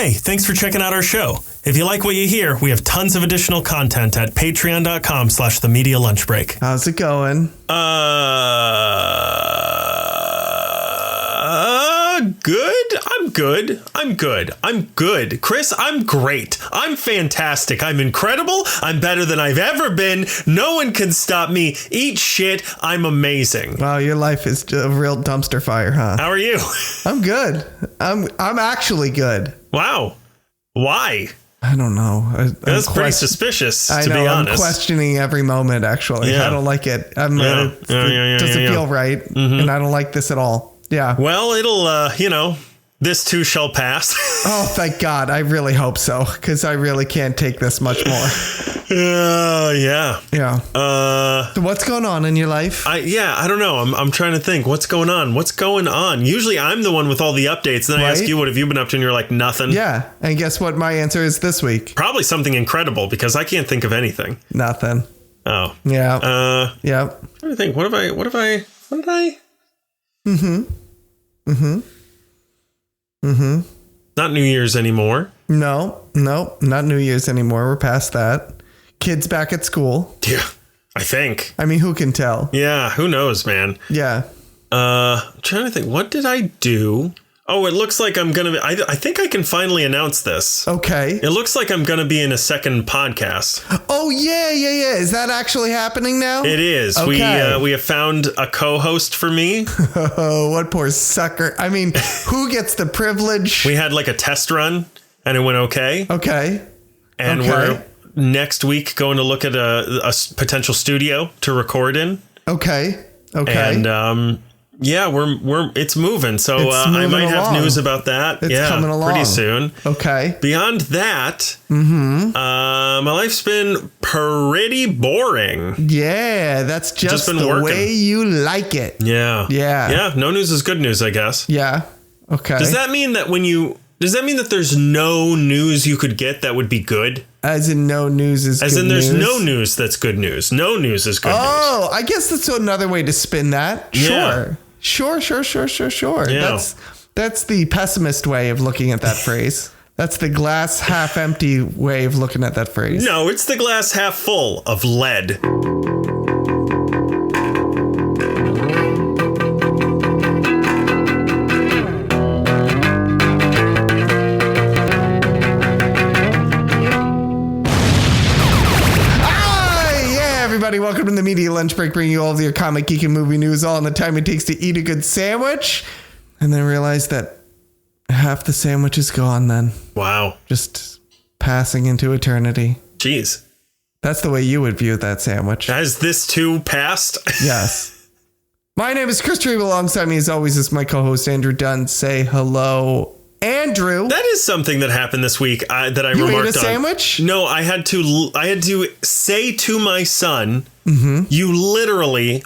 Hey, thanks for checking out our show. If you like what you hear, we have tons of additional content at patreon.com/themedialunchbreak. How's it going? Good. I'm good. Chris, I'm great. I'm fantastic. I'm incredible. I'm better than I've ever been. No one can stop me. Eat shit. I'm amazing. Wow, your life is a real dumpster fire, huh? How are you? I'm good. I'm actually good. Wow. Why? I don't know. That's pretty suspicious, to be honest. I'm questioning every moment, actually. Yeah. I don't like it. It doesn't feel right, and I don't like this at all. Yeah. Well, it'll, this too shall pass. Oh, thank God. I really hope so, because I really can't take this much more. Yeah. Yeah. So what's going on in your life? I don't know. I'm trying to think. What's going on? Usually I'm the one with all the updates. Then I ask you, what have you been up to? And you're like, nothing. Yeah. And guess what my answer is this week? Probably something incredible, because I can't think of anything. Nothing. Oh. Yeah. Yeah. I'm trying to think. What did I? Not New Year's anymore. No, not New Year's anymore. We're past that. Kids back at school. Yeah, I think. I mean, who can tell? Yeah, who knows, man? Yeah. I'm trying to think. What did I do? Oh, it looks like I'm going to be... I think I can finally announce this. Okay. It looks like I'm going to be in a second podcast. Oh, yeah. Is that actually happening now? It is. Okay. We have found a co-host for me. Oh, what poor sucker. I mean, who gets the privilege? We had like a test run and it went okay. Okay. And we're next week going to look at a potential studio to record in. Okay. And yeah, it's moving. So I might have news about that. It's coming along pretty soon. Okay. Beyond that, my life's been pretty boring. Yeah, that's just been the working. way you like it. Yeah. No news is good news, I guess. Yeah. Okay. Does that mean that there's no news you could get that would be good? As in no news is good news? As in there's no news that's good news. No news is good news. Oh, I guess that's another way to spin that. Yeah. Sure. Yeah. That's the pessimist way of looking at that phrase. That's the glass half empty way of looking at that phrase. No, it's the glass half full of lead. Welcome to the Media Lunch Break, bringing you all of your comic, geek, and movie news all in the time it takes to eat a good sandwich. And then realize that half the sandwich is gone then. Wow. Just passing into eternity. Jeez. That's the way you would view that sandwich. Has this too passed? Yes. My name is Chris Triebel. Alongside me, as always, is my co-host, Andrew Dunn. Say hello, Andrew. That is something that happened this week that I remarked on. You ate a sandwich? No, I had to say to my son, you literally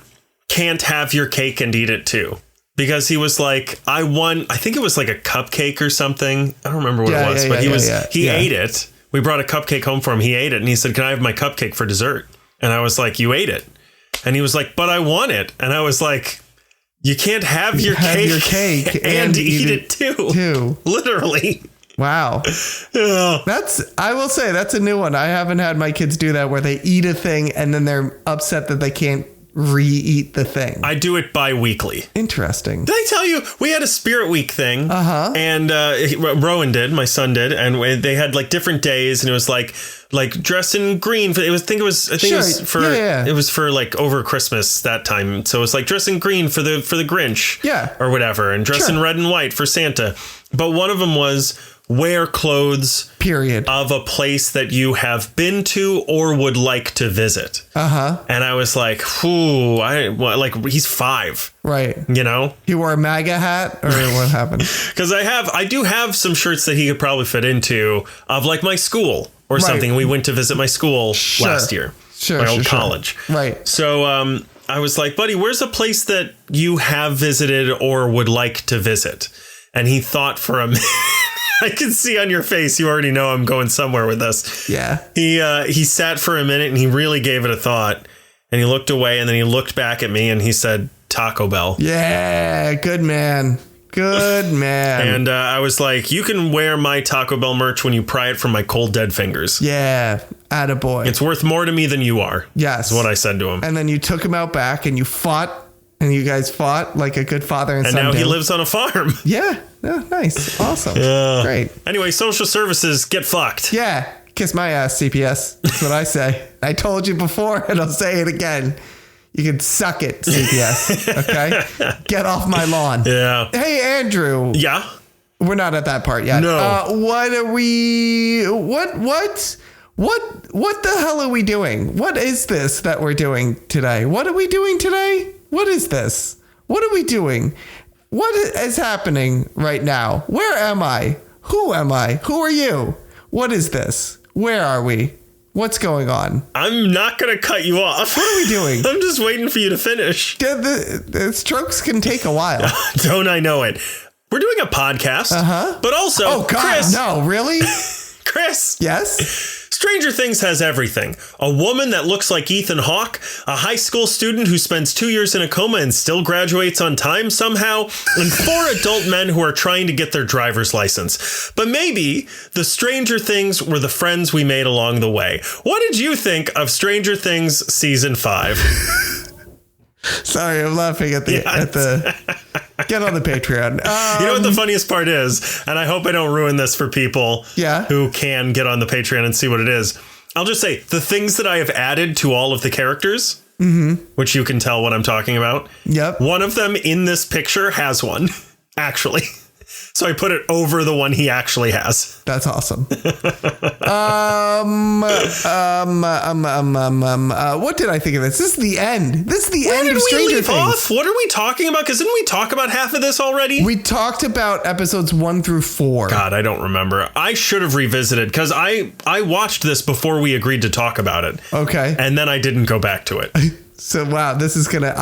can't have your cake and eat it too. Because he was like, I think it was like a cupcake or something. I don't remember what it was, but he ate it. We brought a cupcake home for him. He ate it and he said, can I have my cupcake for dessert? And I was like, you ate it. And he was like, but I want it. And I was like, you can't have your cake and eat it too. Literally. Wow. I will say that's a new one. I haven't had my kids do that where they eat a thing and then they're upset that they can't re-eat the thing. I do it bi-weekly. Interesting. Did I tell you we had a Spirit Week thing? And Rowan did, my son did, and they had like different days, and it was like dress in green. It was for like over Christmas that time. So it was like dress in green for the Grinch, or whatever, and dress in red and white for Santa. But one of them was wear clothes, period, of a place that you have been to or would like to visit. And I was like, he's 5. Right. You know? He wore a MAGA hat or what happened? Because I do have some shirts that he could probably fit into of like my school or something. We went to visit my school last year. My old college. Right. So I was like, buddy, where's a place that you have visited or would like to visit? And he thought for a minute. I can see on your face, you already know I'm going somewhere with this. Yeah. He sat for a minute and he really gave it a thought. And he looked away and then he looked back at me and he said, Taco Bell. Yeah, good man. Good man. And I was like, you can wear my Taco Bell merch when you pry it from my cold, dead fingers. Yeah. Attaboy. It's worth more to me than you are. Yes. Is what I said to him. And then you took him out back and you fought. And you guys fought like a good father and son. And now he lives on a farm. Yeah. Nice. Awesome. Great. Anyway, social services, get fucked. Yeah. Kiss my ass, CPS. That's what I say. I told you before and I'll say it again. You can suck it, CPS. Okay? Get off my lawn. Yeah. Hey, Andrew. Yeah? We're not at that part yet. No. What are we... What the hell are we doing? What is this that we're doing today? What are we doing today? What is this? What are we doing? What is happening right now? Where am I? Who am I? Who are you? What is this? Where are we? What's going on? I'm not going to cut you off. What are we doing? I'm just waiting for you to finish. The strokes can take a while. Don't I know it? We're doing a podcast. But also, oh, God, Chris. No, really? Chris. Yes? Stranger Things has everything. A woman that looks like Ethan Hawke, a high school student who spends 2 years in a coma and still graduates on time somehow, and 4 adult men who are trying to get their driver's license. But maybe the Stranger Things were the friends we made along the way. What did you think of Stranger Things Season 5? Sorry, I'm laughing at the get on the Patreon. You know what the funniest part is, and I hope I don't ruin this for people who can get on the Patreon and see what it is. I'll just say the things that I have added to all of the characters, which you can tell what I'm talking about. Yep. One of them in this picture has one, actually. So I put it over the one he actually has. That's awesome. What did I think of this? This is the end. This is the end of Stranger Things. What are we talking about? Because didn't we talk about half of this already? We talked about episodes 1 through 4. God, I don't remember. I should have revisited because I watched this before we agreed to talk about it. Okay. And then I didn't go back to it. So, wow, I'm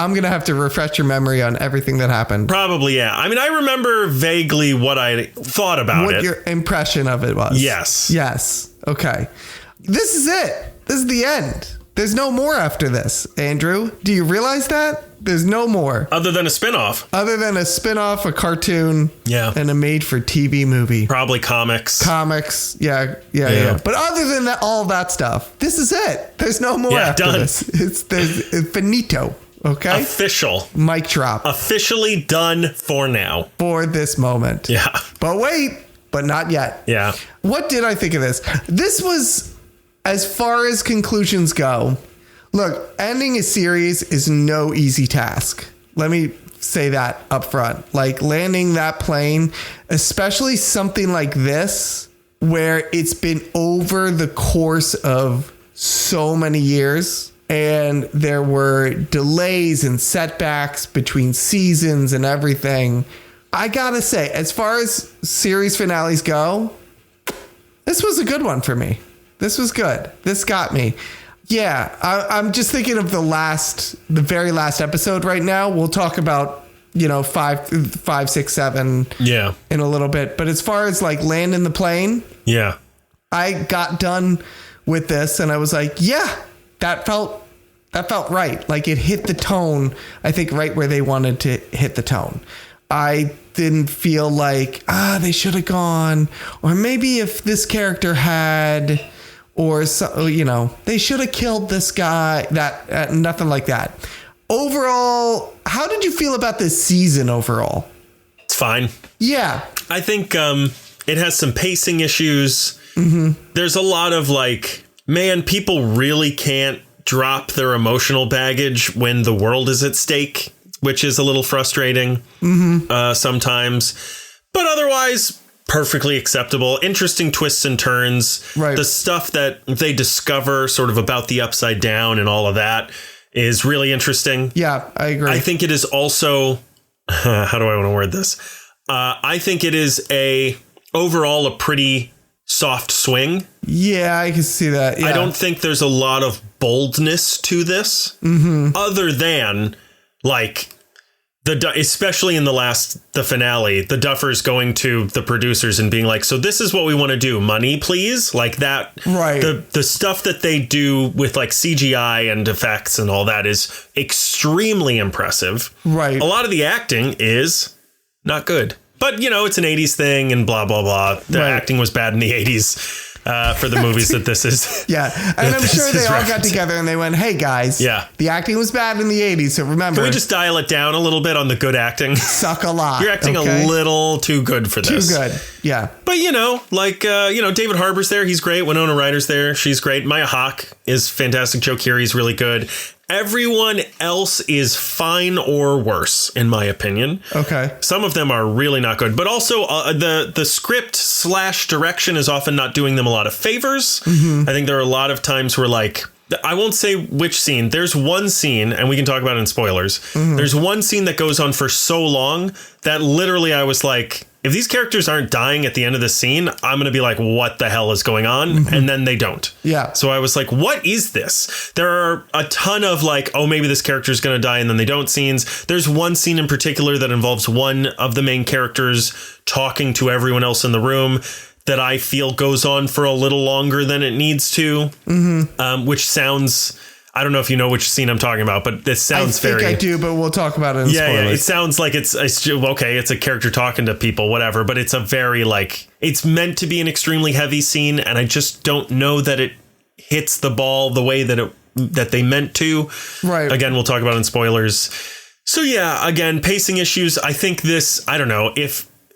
going to have to refresh your memory on everything that happened. Probably, yeah. I mean, I remember vaguely what I thought about it. What your impression of it was. Yes. Yes. Okay. This is it. This is the end. There's no more after this, Andrew. Do you realize that? There's no more. Other than a spinoff. Other than a spinoff, a cartoon, and a made-for-TV movie. Probably comics. Yeah. But other than that, all that stuff, this is it. There's no more after done. this. It's finito. Okay? Official. Mic drop. Officially done for now. For this moment. Yeah. But wait, but not yet. Yeah. What did I think of this? This was, as far as conclusions go, look, ending a series is no easy task. Let me say that up front. Like landing that plane, especially something like this, where it's been over the course of so many years and there were delays and setbacks between seasons and everything. I gotta say, as far as series finales go, this was a good one for me. This was good. This got me. Yeah, I'm just thinking of the very last episode right now. We'll talk about, 5, 6, 7 in a little bit. But as far as like landing the plane, I got done with this and I was like, yeah, that felt right. Like it hit the tone, I think, right where they wanted to hit the tone. I didn't feel like, they should have gone, or maybe if this character had, or so, they should have killed this guy. That nothing like that. Overall, how did you feel about this season overall? It's fine. Yeah. I think it has some pacing issues. Mm-hmm. There's a lot of people really can't drop their emotional baggage when the world is at stake, which is a little frustrating sometimes. But otherwise, perfectly acceptable. Interesting twists and turns. Right. The stuff that they discover sort of about the Upside Down and all of that is really interesting. Yeah, I agree. I think it is also, how do I want to word this? I think it is overall a pretty soft swing. Yeah, I can see that. Yeah. I don't think there's a lot of boldness to this other than especially in the finale, the Duffers going to the producers and being like, so this is what we want to do. Money, please. Like that. Right. The stuff that they do with CGI and effects and all that is extremely impressive. Right. A lot of the acting is not good. But, you know, it's an 80s thing and blah, blah, blah. The acting was bad in the 80s. For the movies that this is. Yeah. And I'm sure they all got together and they went, hey, guys. Yeah. The acting was bad in the 80s. So remember. Can we just dial it down a little bit on the good acting? Suck a lot. You're acting a little too good for this. Too good. Yeah. But, you know, like, David Harbour's there. He's great. Winona Ryder's there. She's great. Maya Hawke is fantastic. Joe Keery's really good. Everyone else is fine or worse, in my opinion. Okay. Some of them are really not good, but also the script / direction is often not doing them a lot of favors. I think there are a lot of times where, like, I won't say which scene. There's one scene, and we can talk about it in spoilers. There's one scene that goes on for so long that literally I was like, if these characters aren't dying at the end of the scene, I'm going to be like, what the hell is going on? And then they don't. Yeah. So I was like, what is this? There are a ton of like, oh, maybe this character is going to die and then they don't scenes. There's one scene in particular that involves one of the main characters talking to everyone else in the room that I feel goes on for a little longer than it needs to, which sounds... I don't know if you know which scene I'm talking about, but this sounds very... I do, but we'll talk about it in spoilers. Yeah, it sounds like it's okay, it's a character talking to people, whatever, but it's a very, like, it's meant to be an extremely heavy scene, and I just don't know that it hits the ball the way that they meant to. Right. Again, we'll talk about it in spoilers. So yeah, again, pacing issues. I think this, I don't know,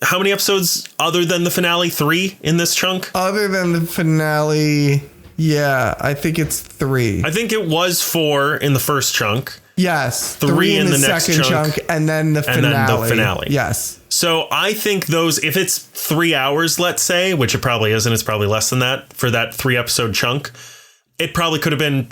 how many episodes other than the finale? 3 in this chunk? Other than the finale... Yeah, I think it's 3. I think it was 4 in the first chunk. Yes. 3 in the next second chunk. And then the finale. Yes. So I think those, if it's 3 hours, let's say, which it probably isn't, it's probably less than that for that 3 episode chunk, it probably could have been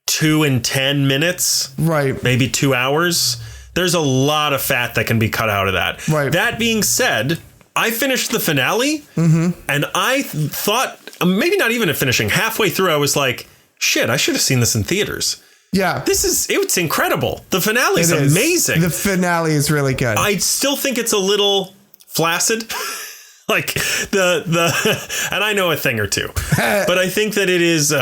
2 and 10 minutes. Right. Maybe 2 hours. There's a lot of fat that can be cut out of that. Right. That being said, I finished the finale and I thought, maybe not even at finishing, halfway through, I was like, shit, I should have seen this in theaters. Yeah. It's incredible. The finale is amazing. The finale is really good. I still think it's a little flaccid. Like and I know a thing or two, but I think that it is,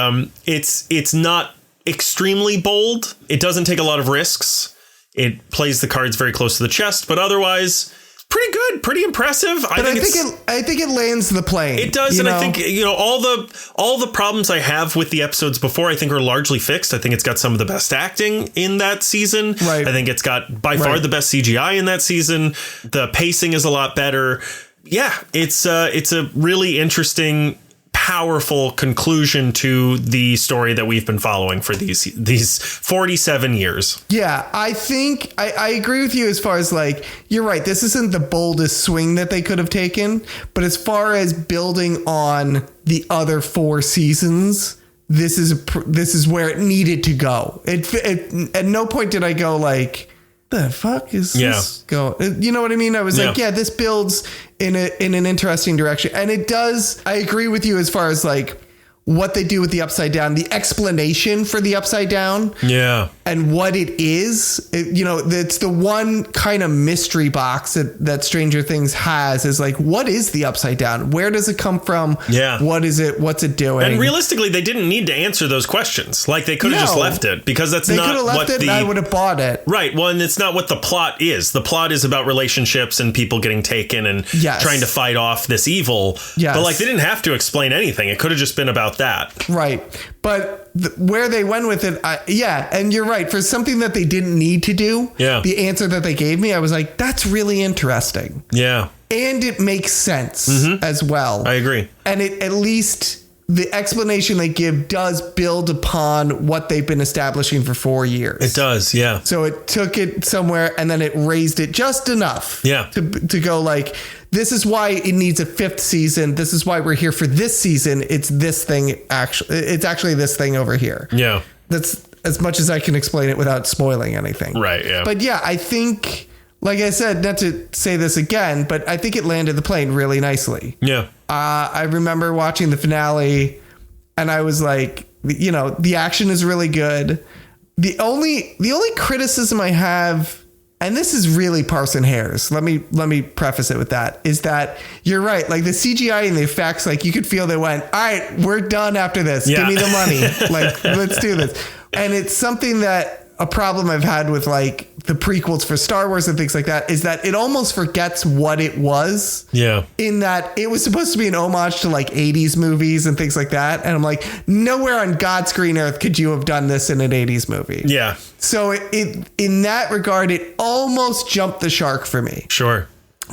it's not extremely bold. It doesn't take a lot of risks. It plays the cards very close to the chest, but otherwise... pretty good, pretty impressive. I think it lands the plane. It does, and I think all the problems I have with the episodes before, I think are largely fixed. I think it's got some of the best acting in that season. Right. I think it's got by far the best CGI in that season. The pacing is a lot better. Yeah, it's a really interesting, powerful conclusion to the story that we've been following for these 47 years. Yeah, I think I agree with you as far as like, you're right. This isn't the boldest swing that they could have taken, but as far as building on the other 4 seasons, this is where it needed to go. At no point did I go like, the fuck is this going? You know what I mean? I was like, yeah, this builds in an interesting direction. And it does. I agree with you as far as like what they do with the Upside Down, the explanation for the Upside Down. Yeah. And what it is. It's the one kind of mystery box that Stranger Things has is like, what is the Upside Down? Where does it come from? Yeah. What is it? What's it doing? And realistically, they didn't need to answer those questions. Like they could have just left it because that's not what and I would have bought it. Right. Well, and it's not what the plot is. The plot is about relationships and people getting taken and trying to fight off this evil. Yes. But like they didn't have to explain anything. It could have just been about that. Right. But where they went with it. And you're right. For something that they didn't need to do. Yeah. The answer that they gave me, I was like, that's really interesting. Yeah. And it makes sense as well. I agree. And it at least the explanation they give does build upon what they've been establishing for 4 years. It does. Yeah. So it took it somewhere and then it raised it just enough. Yeah. To go like, this is why it needs a 5th season. This is why we're here for this season. It's this thing. It's actually this thing over here. Yeah. That's as much as I can explain it without spoiling anything. Right. Yeah. But yeah, I think, like I said, not to say this again, but I think it landed the plane really nicely. Yeah. I remember watching the finale and I was like, the action is really good. The only criticism I have, and this is really parsing hairs. Let me preface it with that, is that you're right. Like the CGI and the effects, like you could feel they went, all right, we're done after this. Yeah. Give me the money. Like, let's do this. And it's something that a problem I've had with like the prequels for Star Wars and things like that is that it almost forgets what it was. Yeah. In that it was supposed to be an homage to like 80s movies and things like that. And I'm like, nowhere on God's green earth could you have done this in an 80s movie. Yeah. So it in that regard, it almost jumped the shark for me. Sure.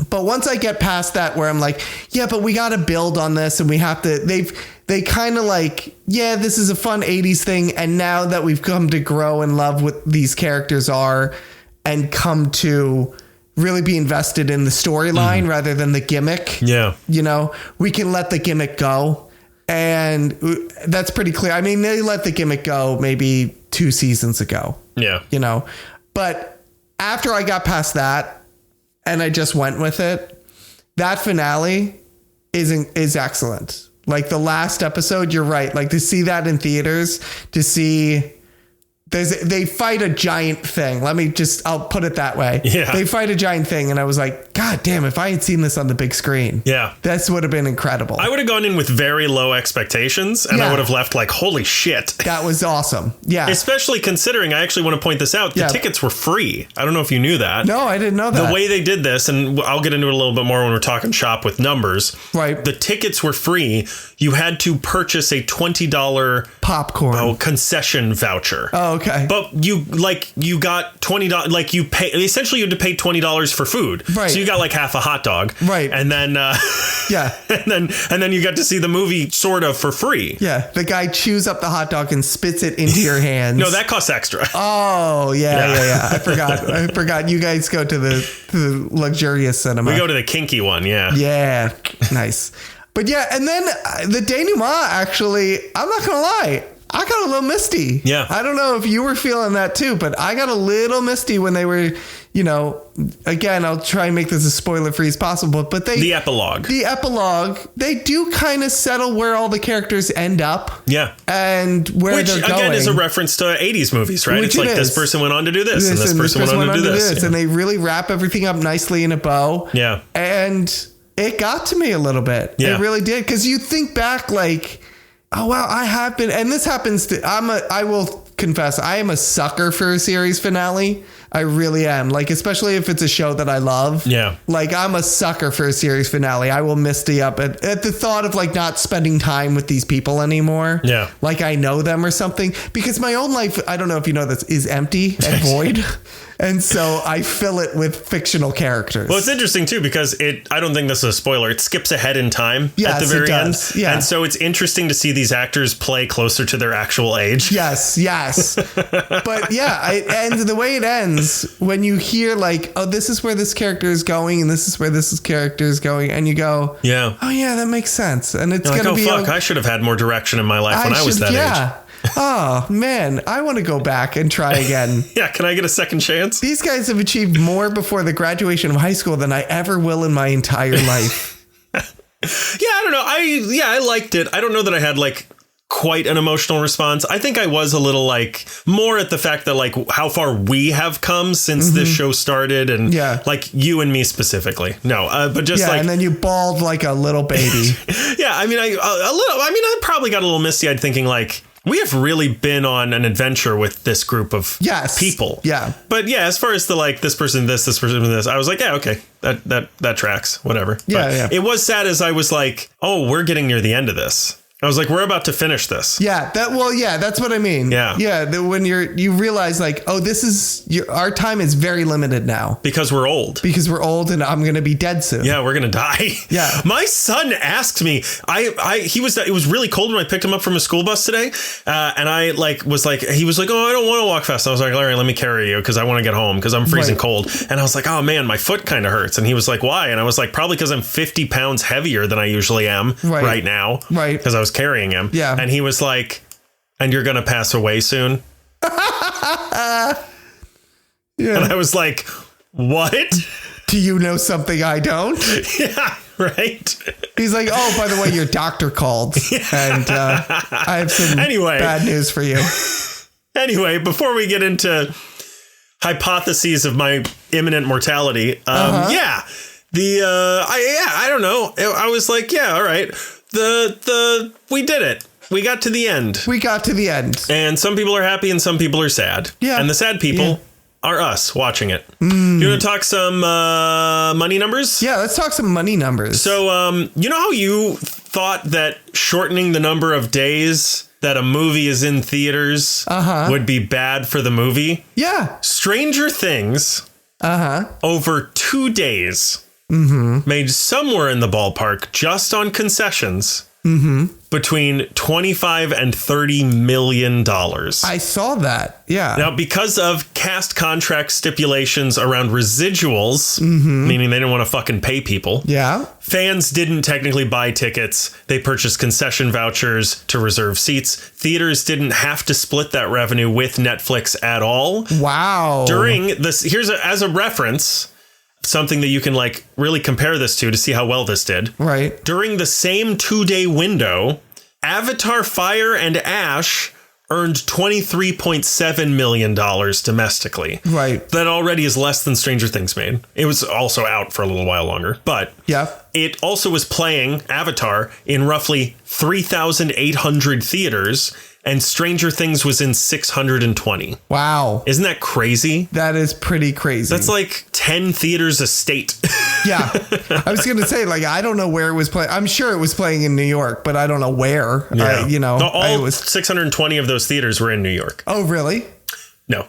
But once I get past that, where I'm like, yeah, but we got to build on this and we have to, they kind of like, yeah, this is a fun 80s thing. And now that we've come to grow and love what these characters are and come to really be invested in the storyline rather than the gimmick. Yeah. You know, we can let the gimmick go. And that's pretty clear. I mean, they let the gimmick go maybe 2 seasons ago. Yeah. You know, but after I got past that, and I just went with it, that finale is excellent. Like the last episode, you're right. Like to see that in theaters, to see they fight a giant thing. I'll put it that way. Yeah. They fight a giant thing. And I was like, God damn, if I had seen this on the big screen, yeah, this would have been incredible. I would have gone in with very low expectations and I would have left like, holy shit. That was awesome. Yeah. Especially considering, I actually want to point this out, the tickets were free. I don't know if you knew that. No, I didn't know that. The way they did this, and I'll get into it a little bit more when we're talking shop with numbers. Right. The tickets were free. You had to purchase a $20 popcorn concession voucher. Oh, okay. But you got $20, like you pay, essentially you had to pay $20 for food. Right. So you got like half a hot dog. Right. And then, yeah. And then you got to see the movie sort of for free. Yeah. The guy chews up the hot dog and spits it into your hands. No, that costs extra. Oh, yeah. I forgot. You guys go to the luxurious cinema. We go to the kinky one. Yeah. Yeah. Nice. But yeah. And then the denouement, actually, I'm not going to lie, I got a little misty. Yeah. I don't know if you were feeling that too, but I got a little misty when they were, you know, again, I'll try and make this as spoiler free as possible, but the epilogue, they do kind of settle where all the characters end up. Yeah. And where they're going. Which again is a reference to 80s movies, right? It's like this person went on to do this and this person went on to do this. Yeah. And they really wrap everything up nicely in a bow. Yeah. And it got to me a little bit. Yeah. It really did. Because you think back like, oh, wow, I have been. And this happens to I will confess, I am a sucker for a series finale. I really am. Like, especially if it's a show that I love. Yeah. Like, I'm a sucker for a series finale. I will misty up at the thought of like not spending time with these people anymore. Yeah. Like I know them or something. Because my own life, I don't know if you know this, is empty and void. And so I fill it with fictional characters. Well, it's interesting, too, because I don't think this is a spoiler. It skips ahead in time at the very end. Yeah. And so it's interesting to see these actors play closer to their actual age. Yes. But yeah, and the way it ends, when you hear like, oh, this is where this character is going and this is where this character is going. And you go, yeah, oh, yeah, that makes sense. And it's going to be. I should have had more direction in my life when I was that age. Oh, man, I want to go back and try again. Yeah, can I get a second chance? These guys have achieved more before the graduation of high school than I ever will in my entire life. Yeah, I don't know. I liked it. I don't know that I had like quite an emotional response. I think I was a little like more at the fact that like how far we have come since this show started and like you and me specifically. No, but just like, and then you bawled like a little baby. Yeah, I mean, I probably got a little misty-eyed thinking like, we have really been on an adventure with this group of people. Yeah. But yeah, as far as the like this person, this person, this, I was like, yeah, okay, that tracks, whatever. Yeah, It was sad as I was like, oh, we're getting near the end of this. I was like, we're about to finish this. Yeah, that's what I mean. Yeah. Yeah, when you realize like, oh, this is our time is very limited now. Because we're old. And I'm going to be dead soon. Yeah, we're going to die. Yeah. My son asked me, it was really cold when I picked him up from a school bus today. And I he was like, oh, I don't want to walk fast. I was like, all right, let me carry you because I want to get home because I'm freezing cold. And I was like, oh man, my foot kind of hurts. And he was like, why? And I was like, probably because I'm 50 pounds heavier than I usually am right now. Right. Because I was carrying him. Yeah. And he was like, and you're going to pass away soon. Yeah. And I was like, what? Do you know something I don't? Yeah. Right. He's like, oh, by the way, your doctor called and I have some bad news for you. Anyway, before we get into hypotheses of my imminent mortality. I don't know. I was like, yeah, all right. We did it. we got to the end. We got to the end. And some people are happy and some people are sad. Yeah. And the sad people are us watching it. You want to talk some money numbers? Yeah, let's talk some money numbers. So, you know how you thought that shortening the number of days that a movie is in theaters would be bad for the movie? Yeah. Stranger Things, over 2 days, made somewhere in the ballpark, just on concessions, between $25 and $30 million. I saw that. Yeah. Now, because of cast contract stipulations around residuals, meaning they didn't want to fucking pay people. Yeah. Fans didn't technically buy tickets. They purchased concession vouchers to reserve seats. Theaters didn't have to split that revenue with Netflix at all. Wow. During this, as a reference, something that you can like really compare this to see how well this did. Right. During the same 2-day window, Avatar Fire and Ash earned $23.7 million domestically. Right. That already is less than Stranger Things made. It was also out for a little while longer, but it also was playing Avatar in roughly 3,800 theaters, and Stranger Things was in 620. Wow. Isn't that crazy? That is pretty crazy. That's like 10 theaters a state. Yeah. I was going to say, like, I don't know where it was playing. I'm sure it was playing in New York, but I don't know where. Yeah. All 620 of those theaters were in New York. Oh, really? No.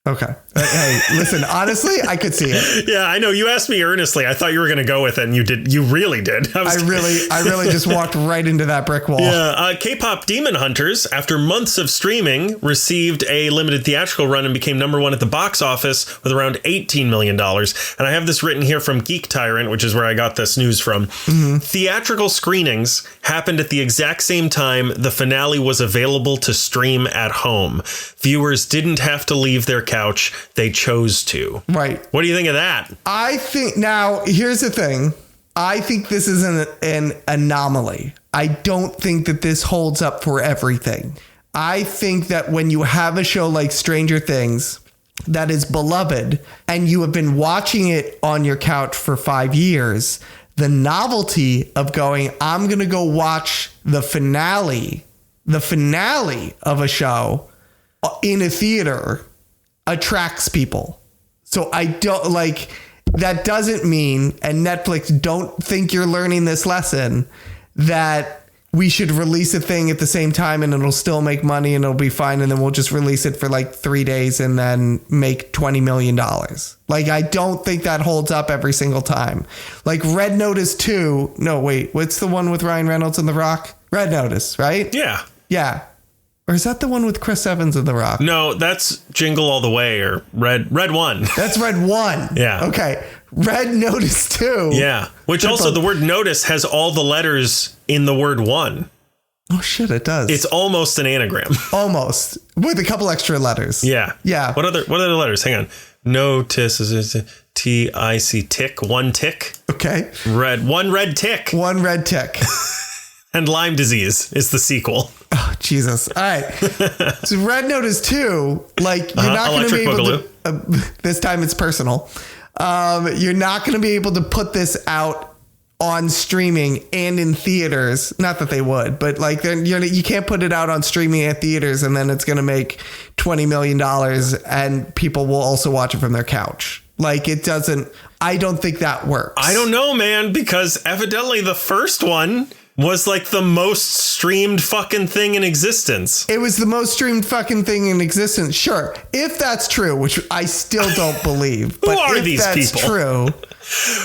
Okay. Hey, listen, honestly, I could see it. Yeah, I know. You asked me earnestly. I thought you were going to go with it, and you did. You really did. I really just walked right into that brick wall. Yeah. K-pop Demon Hunters, after months of streaming, received a limited theatrical run and became #1 at the box office with around $18 million. And I have this written here from Geek Tyrant, which is where I got this news from. Theatrical screenings happened at the exact same time the finale was available to stream at home. Viewers didn't have to leave their couch. They chose to. Right. What do you think of that? I think now here's the thing. I think this is an anomaly. I don't think that this holds up for everything. I think that when you have a show like Stranger Things that is beloved and you have been watching it on your couch for 5 years, the novelty of going, I'm going to go watch the finale of a show in a theater attracts people. So I don't like, that doesn't mean, and Netflix don't think you're learning this lesson, that we should release a thing at the same time and it'll still make money and it'll be fine. And then we'll just release it for like 3 days and then make $20 million. Like, I don't think that holds up every single time. Like Red Notice 2. No, wait, what's the one with Ryan Reynolds and The Rock? Red Notice, right? Yeah. Yeah. Or is that the one with Chris Evans and The Rock? No, that's Jingle All the Way or Red 1. That's Red 1. Yeah. Okay. Red Notice 2. Yeah. Which also the word notice has all the letters in the word one. Oh, shit, it does. It's almost an anagram. Almost. With a couple extra letters. Yeah. Yeah. What other letters? Hang on. Notice is T-I-C, tick, one tick. Okay. One red tick. One red tick. And Lyme disease is the sequel. Oh, Jesus. All right. So Red Notice 2, like, you're not going to be able to, this time it's personal. You're not going to be able to put this out on streaming and in theaters. Not that they would, but like, you can't put it out on streaming and theaters and then it's going to make $20 million and people will also watch it from their couch. Like, it doesn't, I don't think that works. I don't know, man, because evidently the first one was like the most streamed fucking thing in existence. It was the most streamed fucking thing in existence. Sure. If that's true, which I still don't believe. Who but are if these that's people? True.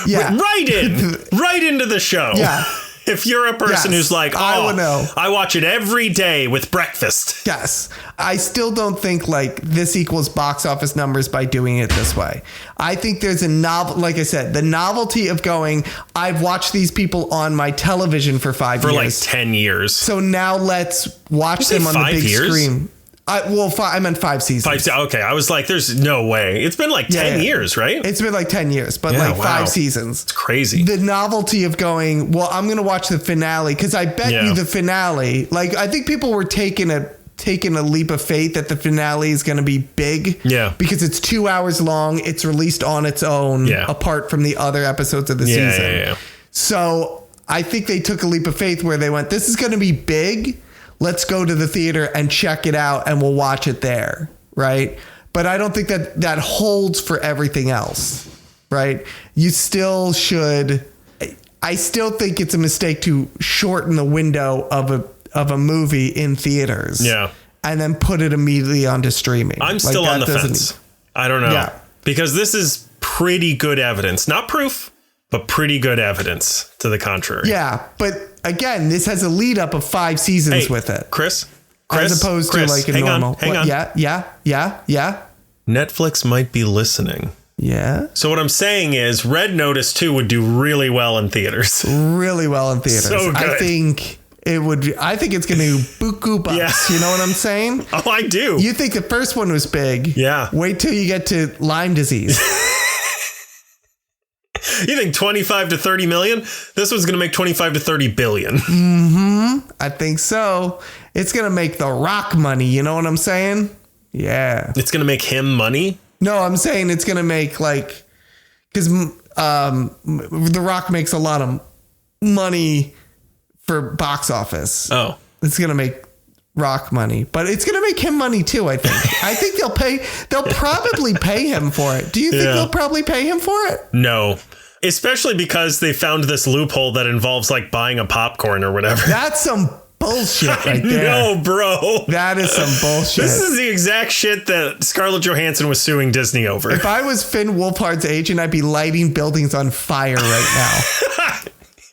Yeah. Right into the show. Yeah. If you're a person who's like, I watch it every day with breakfast. Yes. I still don't think like this equals box office numbers by doing it this way. I think there's like I said, the novelty of going, I've watched these people on my television for 5 years. For like 10 years. So now let's watch them on the big screen. I meant 5 seasons. Okay, I was like, there's no way. It's been like 10 years, right? It's been like 10 years, but 5 seasons. It's crazy. The novelty of going, well, I'm going to watch the finale, because I bet you the finale, like, I think people were taking a leap of faith that the finale is going to be big. Yeah. Because it's 2 hours long. It's released on its own, apart from the other episodes of the season. Yeah. So I think they took a leap of faith where they went, this is going to be big. let's go to the theater and check it out and we'll watch it there. Right. But I don't think that holds for everything else. Right. You still should. I still think it's a mistake to shorten the window of a movie in theaters. Yeah. And then put it immediately onto streaming. I'm still on the fence. I don't know. Yeah. Because this is pretty good evidence. Not proof, but pretty good evidence to the contrary. Yeah. But again, this has a lead up of 5 seasons with it. Chris? As opposed to like a normal. Hang on. Yeah. Netflix might be listening. Yeah. So what I'm saying is Red Notice 2 would do really well in theaters. Really well in theaters. So good. I think it's going to buku bucks. Yeah. You know what I'm saying? Oh, I do. You think the first one was big. Yeah. Wait till you get to Lyme disease. You think 25 to 30 million? This one's going to make 25 to 30 billion. Mm-hmm. I think so. It's going to make The Rock money. You know what I'm saying? Yeah. It's going to make him money? No, I'm saying it's going to make like, because The Rock makes a lot of money for box office. Oh. It's going to make Rock money, but it's going to make him money too, I think. I think they'll probably pay him for it. Do you think they'll probably pay him for it? No. Especially because they found this loophole that involves like buying a popcorn or whatever. That's some bullshit right there. No, bro. That is some bullshit. This is the exact shit that Scarlett Johansson was suing Disney over. If I was Finn Wolfhard's agent, I'd be lighting buildings on fire right now.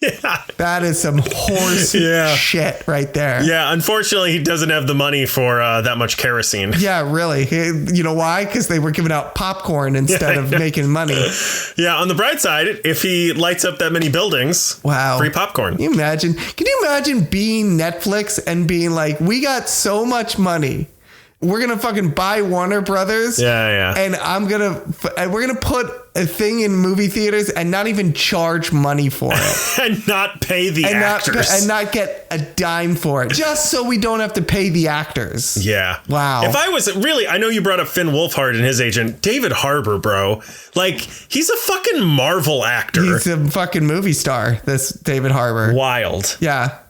Yeah. That is some horse shit right there. Yeah, unfortunately, he doesn't have the money for that much kerosene. Yeah, really. You know why? Because they were giving out popcorn instead of making money. Yeah, on the bright side, if he lights up that many buildings, free popcorn. Can you imagine being Netflix and being like, we got so much money. We're going to fucking buy Warner Brothers. Yeah. And we're going to put a thing in movie theaters and not even charge money for it. And not pay the actors. And not get a dime for it. Just so we don't have to pay the actors. Yeah. Wow. If I was really, I know you brought up Finn Wolfhard and his agent, David Harbour, bro. Like, he's a fucking Marvel actor. He's a fucking movie star, this David Harbour. Wild. Yeah.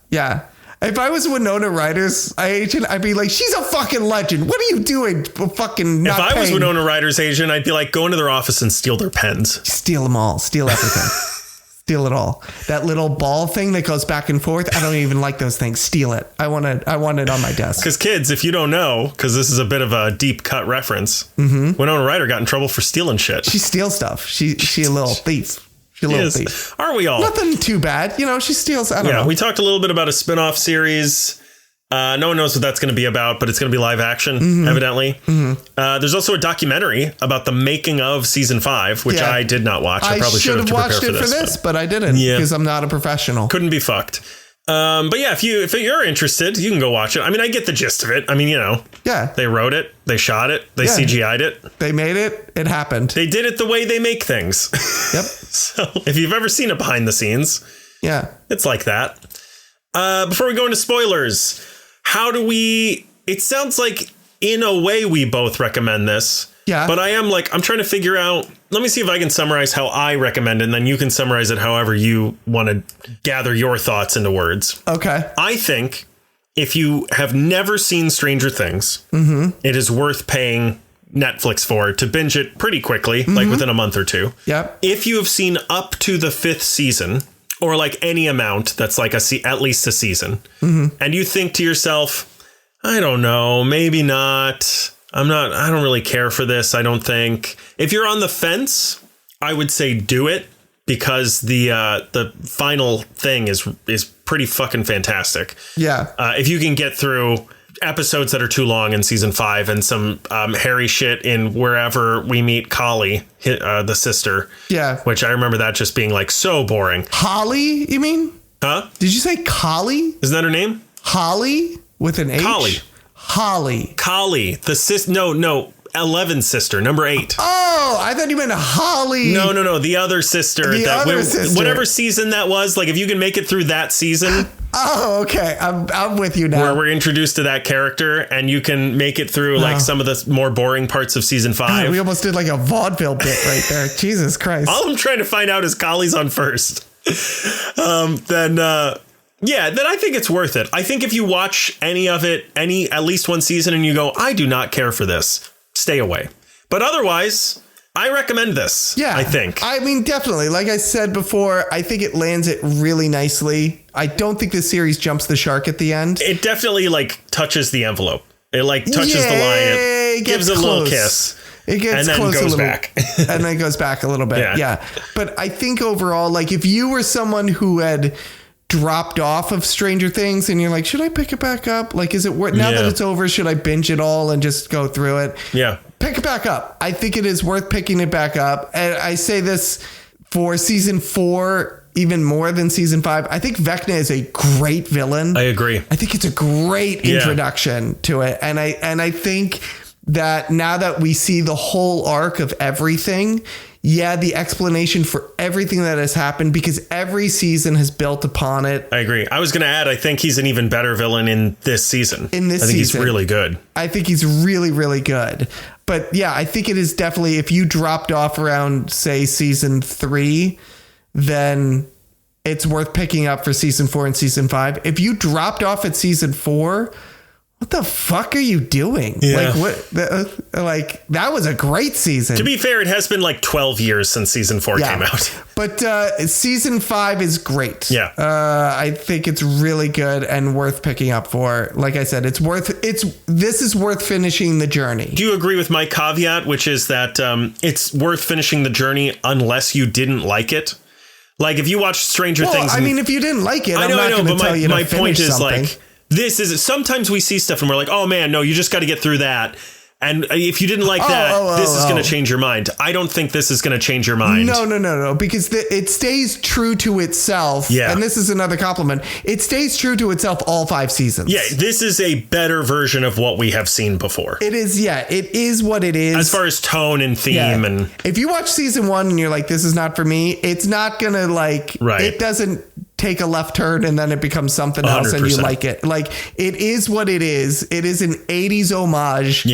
If I was Winona Ryder's agent, I'd be like, she's a fucking legend. What are you doing? Fucking not If I was Winona Ryder's agent, I'd be like, go into their office and steal their pens. Steal them all. Steal everything. Steal it all. That little ball thing that goes back and forth. I don't even like those things. Steal it. I want it on my desk. Because kids, if you don't know, because this is a bit of a deep cut reference, Winona Ryder got in trouble for stealing shit. She steals stuff. She a little thief. Thief. Aren't we all? Nothing too bad. She steals. I don't know. We talked a little bit about a spinoff series. No one knows what that's going to be about, but it's going to be live action, evidently. Mm-hmm. There's also a documentary about the making of season 5, which I did not watch. I probably should have watched it for this, but I didn't because I'm not a professional. Couldn't be fucked. But yeah, if you're interested, you can go watch it. I mean, I get the gist of it. I mean, they wrote it, they shot it, they CGI'd it. They made it. It happened. They did it the way they make things. Yep. So if you've ever seen it behind the scenes, it's like that. Before we go into spoilers, it sounds like in a way we both recommend this. Yeah. But I'm trying to figure out, let me see if I can summarize how I recommend it, and then you can summarize it however you want to gather your thoughts into words. Okay. I think if you have never seen Stranger Things, it is worth paying Netflix for to binge it pretty quickly, like within a month or two. Yep. If you have seen up to the 5th season, or like any amount that's like at least a season, and you think to yourself, I don't know, maybe not. I don't really care for this. I don't think. If you're on the fence, I would say do it because the final thing is pretty fucking fantastic. Yeah. If you can get through episodes that are too long in season 5 and some hairy shit in Wherever We Meet Kali, the sister. Yeah. Which I remember that just being like so boring. Holly, you mean? Huh? Did you say Kali? Isn't that her name? Holly with an H? Holly. No, 11's sister, number 8. Oh, I thought you meant Holly. No, the other sister. Whatever season that was, like if you can make it through that season. Oh, okay. I'm with you now. Where we're introduced to that character and you can make it through like some of the more boring parts of season 5. God, we almost did like a vaudeville bit right there. Jesus Christ. All I'm trying to find out is Kali's on first. Yeah, then I think it's worth it. I think if you watch any of it, at least one season, and you go, I do not care for this, stay away. But otherwise, I recommend this. Yeah, I think. I mean, definitely. Like I said before, I think it lands it really nicely. I don't think this series jumps the shark at the end. It definitely touches the envelope. It touches the line. It gives a little kiss. It gets and then close goes a little, back. And then goes back a little bit. Yeah. But I think overall, if you were someone who had dropped off of Stranger Things and you're like, should I pick it back up? Is it worth now that it's over? Should I binge it all and just go through it? Yeah. Pick it back up. I think it is worth picking it back up. And I say this for season 4, even more than season 5. I think Vecna is a great villain. I agree. I think it's a great introduction to it. And I think that now that we see the whole arc of everything, the explanation for everything that has happened, because every season has built upon it. I agree. I was going to add, I think he's an even better villain in this season. I think he's really good. I think he's really, really good. But I think it is definitely, if you dropped off around, say, season 3, then it's worth picking up for season 4 and season 5. If you dropped off at season 4, what the fuck are you doing? Yeah. That was a great season. To be fair, it has been 12 years since season 4 came out. But season 5 is great. Yeah. I think it's really good and worth picking up for. Like I said, this is worth finishing the journey. Do you agree with my caveat, which is that it's worth finishing the journey unless you didn't like it? If you watch Stranger Things. I mean, if you didn't like it, I'm not going to tell you to finish something. My point is this is sometimes we see stuff and we're like, oh man, no, you just got to get through that. And if you didn't like this is going to change your mind. I don't think this is going to change your mind. No, because it stays true to itself. Yeah. And this is another compliment. It stays true to itself all 5 seasons. Yeah. This is a better version of what we have seen before. It is. Yeah. It is what it is. As far as tone and theme. And if you watch season 1 and you're like, this is not for me, it's not going to it doesn't take a left turn and then it becomes something else 100%. And you like it. It is what it is. It is an 80s homage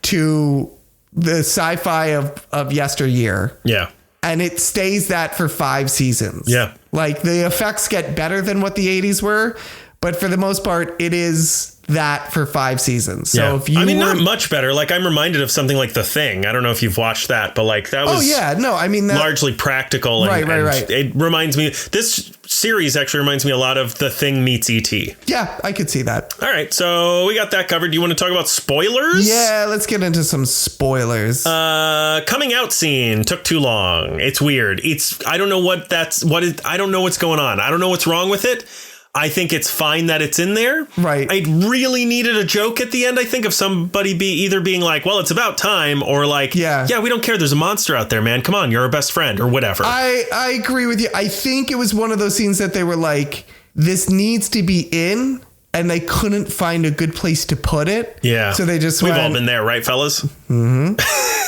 to the sci-fi of yesteryear. Yeah. And it stays that for 5 seasons. Yeah. The effects get better than what the 80s were, but for the most part, it is that for 5 seasons. So if you not much better. I'm reminded of something like The Thing. I don't know if you've watched that, but that was largely practical. And, right. It reminds me, this series actually reminds me a lot of The Thing meets E.T. Yeah, I could see that. All right, so we got that covered. Do you want to talk about spoilers? Yeah, let's get into some spoilers. Coming out scene took too long. It's weird. I don't know I don't know what's going on. I don't know what's wrong with it. I think it's fine that it's in there. Right. I really needed a joke at the end, I think, of somebody either being like, well, it's about time, or yeah, we don't care. There's a monster out there, man. Come on, you're our best friend, or whatever. I agree with you. I think it was one of those scenes that they were like, we've needs to be in, and they couldn't find a good place to put it. Yeah. So they just We've all been there, right, fellas? Mm-hmm.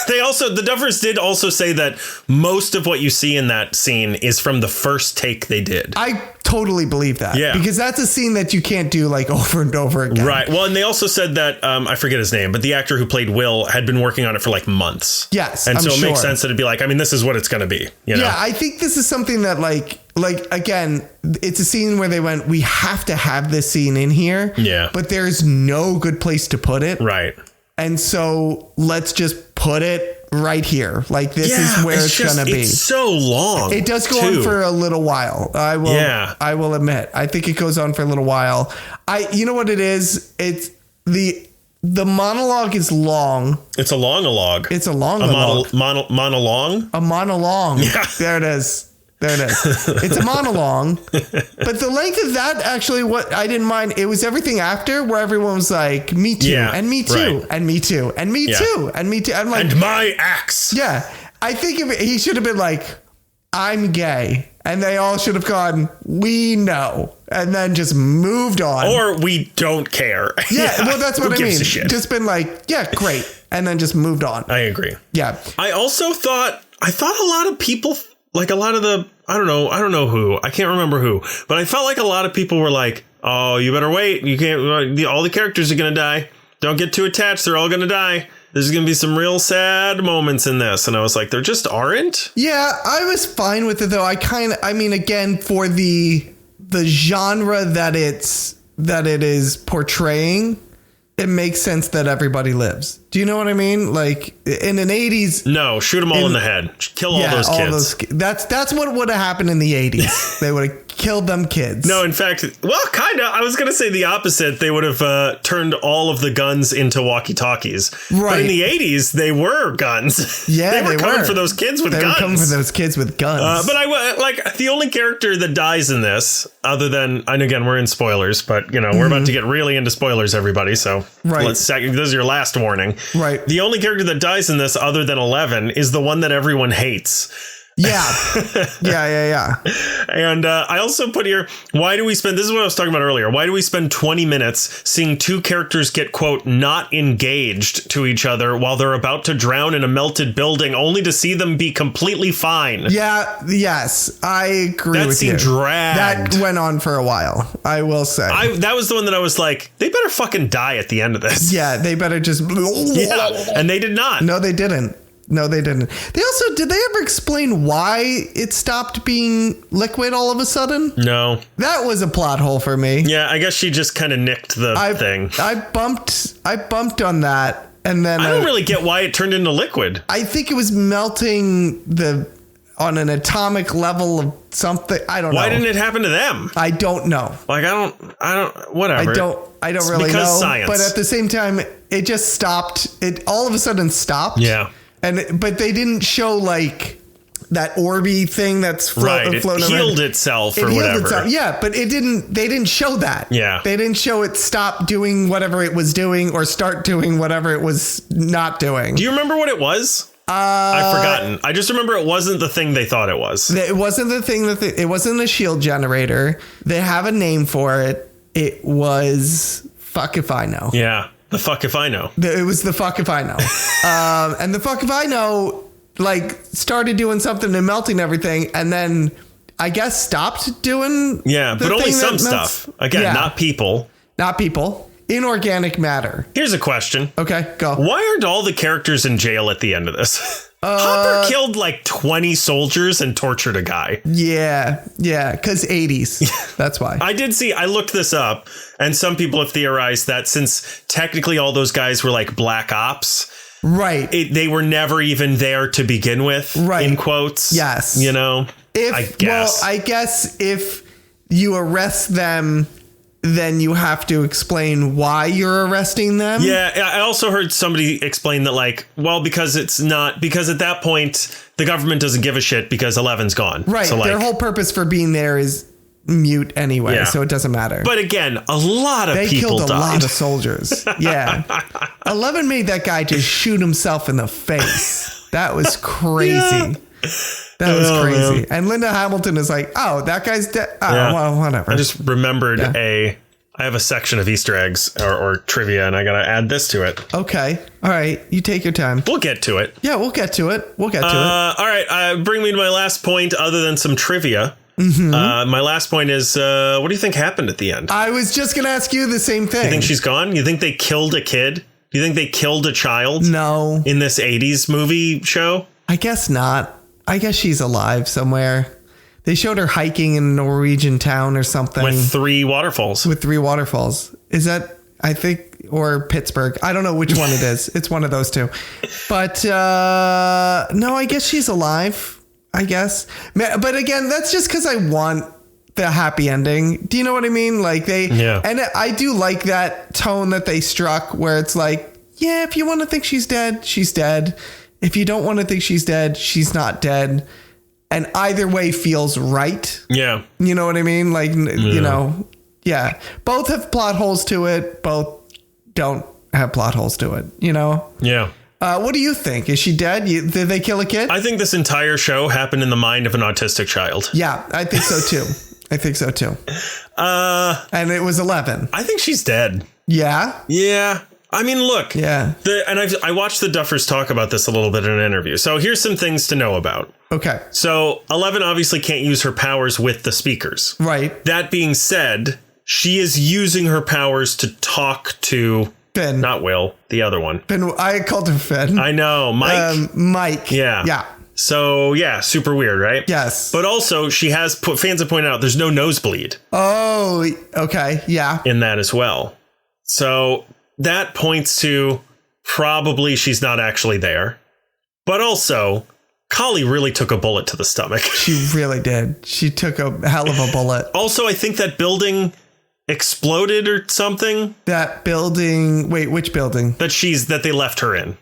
The Duffers did also say that most of what you see in that scene is from the first take they did. I totally believe that. Yeah. Because that's a scene that you can't do over and over again. Right. Well, and they also said that, I forget his name, but the actor who played Will had been working on it for months. Yes. And so it makes sense that it'd be this is what it's going to be. You know? Yeah. I think this is something that again, it's a scene where they went, we have to have this scene in here. Yeah. But there's no good place to put it. Right. And so let's just put it right here. This is where it's going to be. It's so long. It does go on for a little while. I will admit. I think it goes on for a little while. You know what it is? It's the monologue is long. It's a long-a-log. It's a long-a-log. Monologue? A monologue. Yeah. There it is. It's a monologue, but the length of that actually, what I didn't mind, it was everything after where everyone was like, me too, and me too, and me too, and me too, and me too. I'm like, and my axe. Yeah. I think he should have been like, I'm gay. And they all should have gone, we know. And then just moved on. Or we don't care. Yeah, well, that's what I mean. Just been like, yeah, great. And then just moved on. I agree. Yeah. I also thought a lot of people, I don't know who, I can't remember who, but I felt like a lot of people were like, oh, you better wait. You can't, all the characters are going to die. Don't get too attached. They're all going to die. There's going to be some real sad moments in this. And I was like, there just aren't. Yeah, I was fine with it, though. Again, for the the genre that it is portraying, it makes sense that everybody lives. Do you know what I mean? Like in an 80s. No, shoot them all in the head. Kill all those kids. That's what would have happened in the 80s. They would have killed them kids. No, in fact, well, kind of. I was going to say the opposite. They would have turned all of the guns into walkie-talkies. Right. But in the 80s, they were guns. Yeah, they were coming for those kids with guns. They were coming for those kids with guns. But the only character that dies in this, other than, and again, we're in spoilers, but we're about to get really into spoilers, everybody. So this is your last warning. Right. The only character that dies in this, other than 11, is the one that everyone hates. Yeah. And I also put here, why do we spend, this is what I was talking about earlier, why do we spend 20 minutes seeing two characters get, quote, not engaged to each other while they're about to drown in a melted building, only to see them be completely fine? Yeah, yes, I agree with you. That seemed dragged. That went on for a while, I will say. That was the one that I was like, they better fucking die at the end of this. Yeah, they better just... Yeah, and they did not. No, they didn't. They also, did they ever explain why it stopped being liquid all of a sudden? No. That was a plot hole for me. Yeah, I guess she just kind of nicked the thing. I bumped on that, and then I don't really get why it turned into liquid. I think it was melting on an atomic level of something. I don't know. Why didn't it happen to them? I don't know. Like, I don't, whatever. I don't really know. Science. But at the same time, it just stopped. It all of a sudden stopped. Yeah. But they didn't show like that orby thing that's floating around. It healed itself or whatever. Yeah, but they didn't show that. Yeah. They didn't show it stop doing whatever it was doing or start doing whatever it was not doing. Do you remember what it was? I've forgotten. I just remember it wasn't the thing they thought it was. It wasn't the thing it wasn't a shield generator. They have a name for it. It was fuck if I know. Yeah. The fuck if I know. It was the fuck if I know. And the fuck if I know, like, started doing something and melting everything, and then I guess stopped doing. Yeah, but only some stuff. Again, not people. Not people. Inorganic matter. Here's a question. Okay, go. Why aren't all the characters in jail at the end of this? Hopper killed like 20 soldiers and tortured a guy. Yeah, because 80s. That's why. I looked this up, and some people have theorized that since technically all those guys were like black ops, right? They were never even there to begin with, right? In quotes. Yes. I guess if you arrest them, then you have to explain why you're arresting them. Yeah, I also heard somebody explain that, like, well, because at that point, the government doesn't give a shit because 11's gone. Right. So, their whole purpose for being there is mute anyway, so it doesn't matter. But again, a lot of people died. They killed a lot of soldiers. Yeah. 11 made that guy just shoot himself in the face. That was crazy. Yeah. That was crazy. Man. And Linda Hamilton is like, oh, that guy's dead. Oh, well, whatever. I just remembered I have a section of Easter eggs or trivia, and I got to add this to it. Okay. All right. You take your time. We'll get to it. Yeah, we'll get to it. All right. Bring me to my last point other than some trivia. Mm-hmm. My last point is, what do you think happened at the end? I was just going to ask you the same thing. You think she's gone? You think they killed a kid? Do you think they killed a child? No. In this 80s movie show? I guess not. I guess she's alive somewhere. They showed her hiking in a Norwegian town or something. With 3 waterfalls. Is that, I think, or Pittsburgh? I don't know which one it is. It's one of those two. But no, I guess she's alive, I guess. But again, that's just because I want the happy ending. Do you know what I mean? Like and I do like that tone that they struck where it's like, yeah, if you want to think she's dead, she's dead. If you don't want to think she's dead, she's not dead. And either way feels right. Yeah. You know what I mean? Like, you know, yeah. Both have plot holes to it. Both don't have plot holes to it, you know? Yeah. What do you think? Is she dead? Did they kill a kid? I think this entire show happened in the mind of an autistic child. Yeah, I think so too. And it was 11. I think she's dead. Yeah? Yeah. I mean, look, I watched the Duffers talk about this a little bit in an interview. So here's some things to know about. Okay. So 11 obviously can't use her powers with the speakers. Right. That being said, she is using her powers to talk to Finn. Not Will, the other one. Finn. I called him Finn. I know. Mike. Mike. Yeah. Yeah. So, yeah, super weird, right? Yes. But also, fans have pointed out there's no nosebleed. Oh, okay. Yeah. In that as well. So that points to probably she's not actually there. But also, Kali really took a bullet to the stomach. She really did. She took a hell of a bullet. Also, I think that building exploded or something. That building. Wait, which building? That they left her in.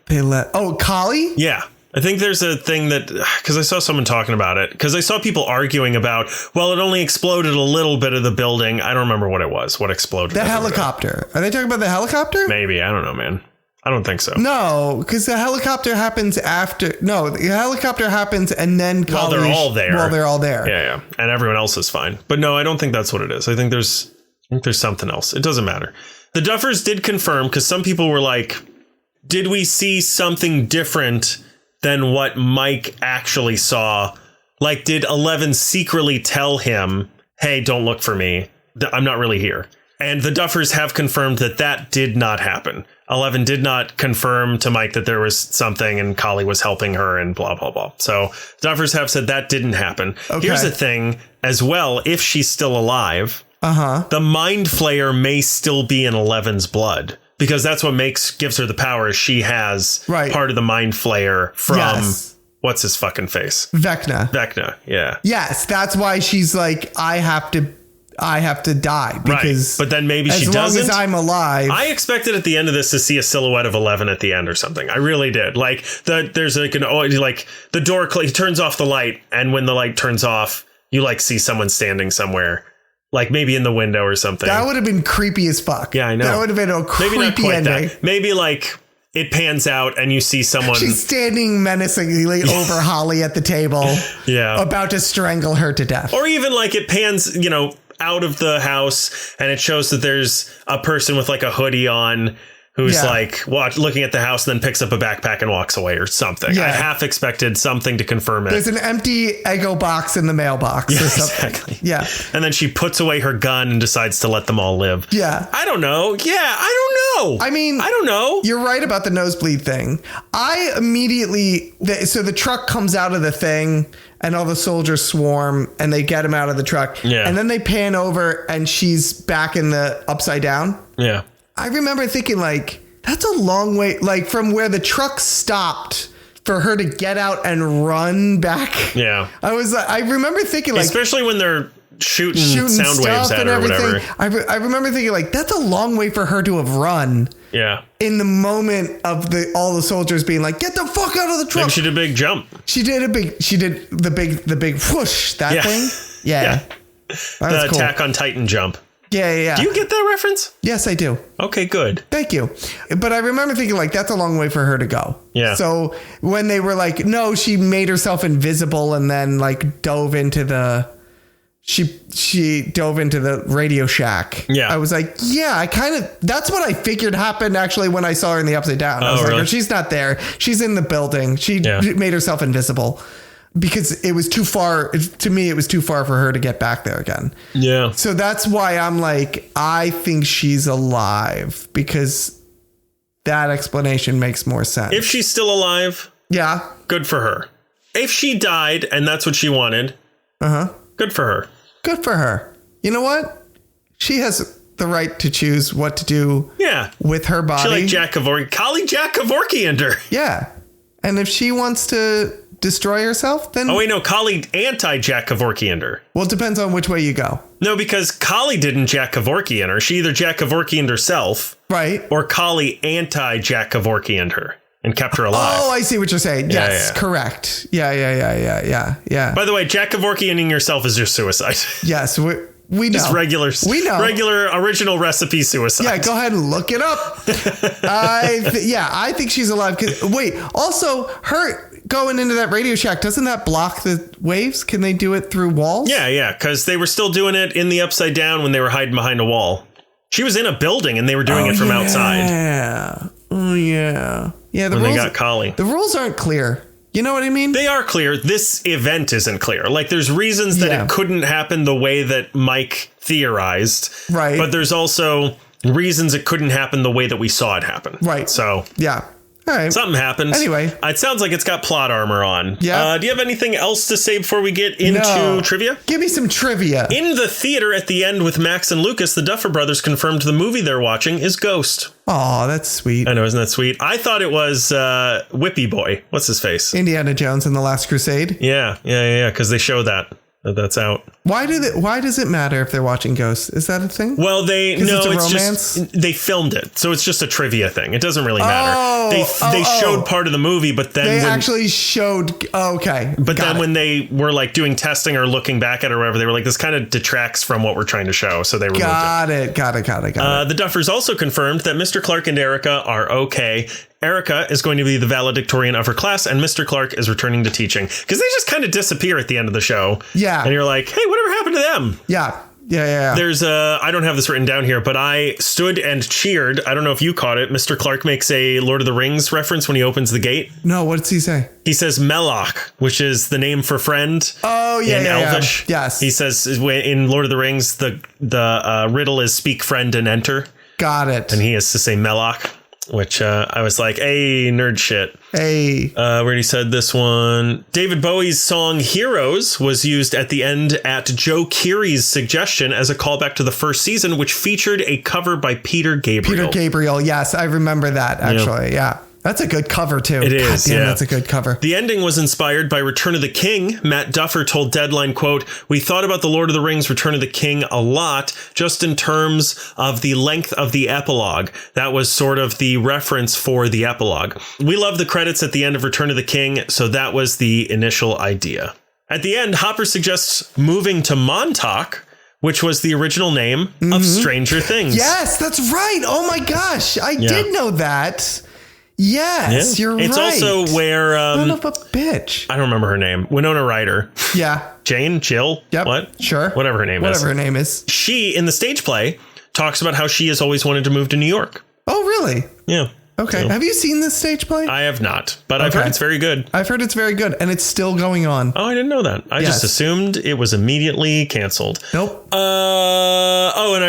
Kali? Yeah. I think there's a thing that, because I saw someone talking about it, because I saw people arguing about, well, it only exploded a little bit of the building. I don't remember what it was. What exploded? The helicopter. Are they talking about the helicopter? Maybe. I don't know, man. I don't think so. No, because the helicopter happens after. No, the helicopter happens and then Kali. Well, they're all there. Well, they're all there. Yeah. And everyone else is fine. But no, I don't think that's what it is. I think there's something else. It doesn't matter. The Duffers did confirm, because some people were like, did we see something different than what Mike actually saw? Like, did 11 secretly tell him, hey, don't look for me. I'm not really here. And the Duffers have confirmed that did not happen. 11 did not confirm to Mike that there was something and Kali was helping her and blah, blah, blah. So Duffers have said that didn't happen. Okay. Here's the thing as well. If she's still alive, the Mind Flayer may still be in 11's blood, because that's what gives her the power. She has part of the Mind Flayer from what's his fucking face? Vecna. Yeah. Yes. That's why she's like, I have to die, because but then maybe she doesn't. As long as I'm alive. I expected at the end of this to see a silhouette of 11 at the end or something. I really did. Like there's like the door turns off the light, and when the light turns off, you like see someone standing somewhere, like maybe in the window or something. That would have been creepy as fuck. Yeah, I know. That would have been a creepy maybe not quite ending. That. Maybe like it pans out and you see someone. She's standing menacingly over Holly at the table. Yeah. About to strangle her to death. Or even like it pans, out of the house, and it shows that there's a person with like a hoodie on who's looking at the house, and then picks up a backpack and walks away or something. Yeah. I half expected something to confirm it. There's an empty Eggo box in the mailbox or something. Exactly. Yeah. And then she puts away her gun and decides to let them all live. Yeah. I don't know. Yeah, I don't know. I mean, I don't know. You're right about the nosebleed thing. I immediately, so the truck comes out of the thing, and all the soldiers swarm, and they get him out of the truck. Yeah. And then they pan over, and she's back in the upside down. Yeah. I remember thinking, like, that's a long way, like, from where the truck stopped for her to get out and run back. Yeah. I remember thinking, like, especially when they're shooting sound waves at her or whatever. I remember thinking, like, that's a long way for her to have run. Yeah. In the moment of all the soldiers being like, get the fuck out of the truck. Maybe she did a big jump. She did the big whoosh, that thing. Yeah. The Attack on Titan jump. Yeah. Do you get that reference? Yes, I do. Okay, good. Thank you. But I remember thinking, like, that's a long way for her to go. Yeah. So when they were like, no, she made herself invisible and then like dove into the Radio Shack. Yeah. I was like, yeah, that's what I figured happened actually when I saw her in the Upside Down. I was like, really? Oh, she's not there. She's in the building. She made herself invisible. Because it was too far, to me, it was too far for her to get back there again. Yeah. So that's why I'm like, I think she's alive, because that explanation makes more sense. If she's still alive, good for her. If she died and that's what she wanted, good for her. Good for her. You know what? She has the right to choose what to do with her body. She like Jack Kevorkian. Kali Jack Kevorkian. Yeah. And if she wants to destroy herself, then Kali anti-Jack Kevorkian. Well, it depends on which way you go. No, because Kali didn't Jack Kevorkian her. She either Jack Kevorkian herself, right, or Kali anti-Jack Kevorkian her and kept her alive. Oh, I see what you're saying. Yes, correct. Yeah. By the way, Jack Kevorkianing yourself is your suicide. Yes, we know. Just regular original recipe suicide. Yeah, go ahead and look it up. I think she's alive. Wait, also her going into that Radio Shack, doesn't that block the waves? Can they do it through walls? Yeah, because they were still doing it in the Upside Down when they were hiding behind a wall. She was in a building and they were doing it from outside. Yeah. Oh, yeah. Yeah, when they got Kali. The rules aren't clear. You know what I mean? They are clear. This event isn't clear. Like, there's reasons that it couldn't happen the way that Mike theorized. Right. But there's also reasons it couldn't happen the way that we saw it happen. Right. So. Yeah. All right. Something happened. Anyway. It sounds like it's got plot armor on. Yeah. Do you have anything else to say before we get into trivia? Give me some trivia. In the theater at the end with Max and Lucas, the Duffer Brothers confirmed the movie they're watching is Ghost. Oh, that's sweet. I know, isn't that sweet? I thought it was Whippy Boy. What's his face? Indiana Jones and the Last Crusade. Yeah. Because they show that's out. Why does it matter if they're watching Ghosts? Is that a thing? Well, it's a romance? just they filmed it, so it's just a trivia thing. It doesn't really matter. They showed part of the movie, but then they actually showed. Okay, but then when they were like doing testing or looking back at it or whatever, they were like, this kind of detracts from what we're trying to show, so they removed it. Got it. The Duffers also confirmed that Mr. Clark and Erica are okay. Erica is going to be the valedictorian of her class, and Mr. Clark is returning to teaching, because they just kind of disappear at the end of the show. Yeah. And you're like, hey, whatever happened to them? Yeah. There's I don't have this written down here, but I stood and cheered. I don't know if you caught it. Mr. Clark makes a Lord of the Rings reference when he opens the gate. No, what does he say? He says Melloch, which is the name for friend. Oh, yeah. In Elvish. Yes. He says in Lord of the Rings, the riddle is speak friend and enter. Got it. And he has to say Melloch. Which I was like, hey, nerd shit. Hey. We already said this one. David Bowie's song Heroes was used at the end at Joe Keery's suggestion as a callback to the first season, which featured a cover by Peter Gabriel. Yes, I remember that, actually. Yeah. That's a good cover, too. It is, God damn, that's a good cover. The ending was inspired by Return of the King. Matt Duffer told Deadline, quote, we thought about the Lord of the Rings Return of the King a lot, just in terms of the length of the epilogue. That was sort of the reference for the epilogue. We love the credits at the end of Return of the King, so that was the initial idea. At the end, Hopper suggests moving to Montauk, which was the original name of Stranger Things. Yes, that's right. Oh, my gosh. I did know that. Yes, you're right. It's also where son of a bitch. I don't remember her name. Winona Ryder. Yeah. Jane, Jill. Yep. What? Sure. Whatever her name is. She, in the stage play, talks about how she has always wanted to move to New York. Oh, really? Yeah. Okay. So, have you seen this stage play? I have not, but I've heard it's very good. I've heard it's very good, and it's still going on. Oh, I didn't know that. I just assumed it was immediately canceled. Nope.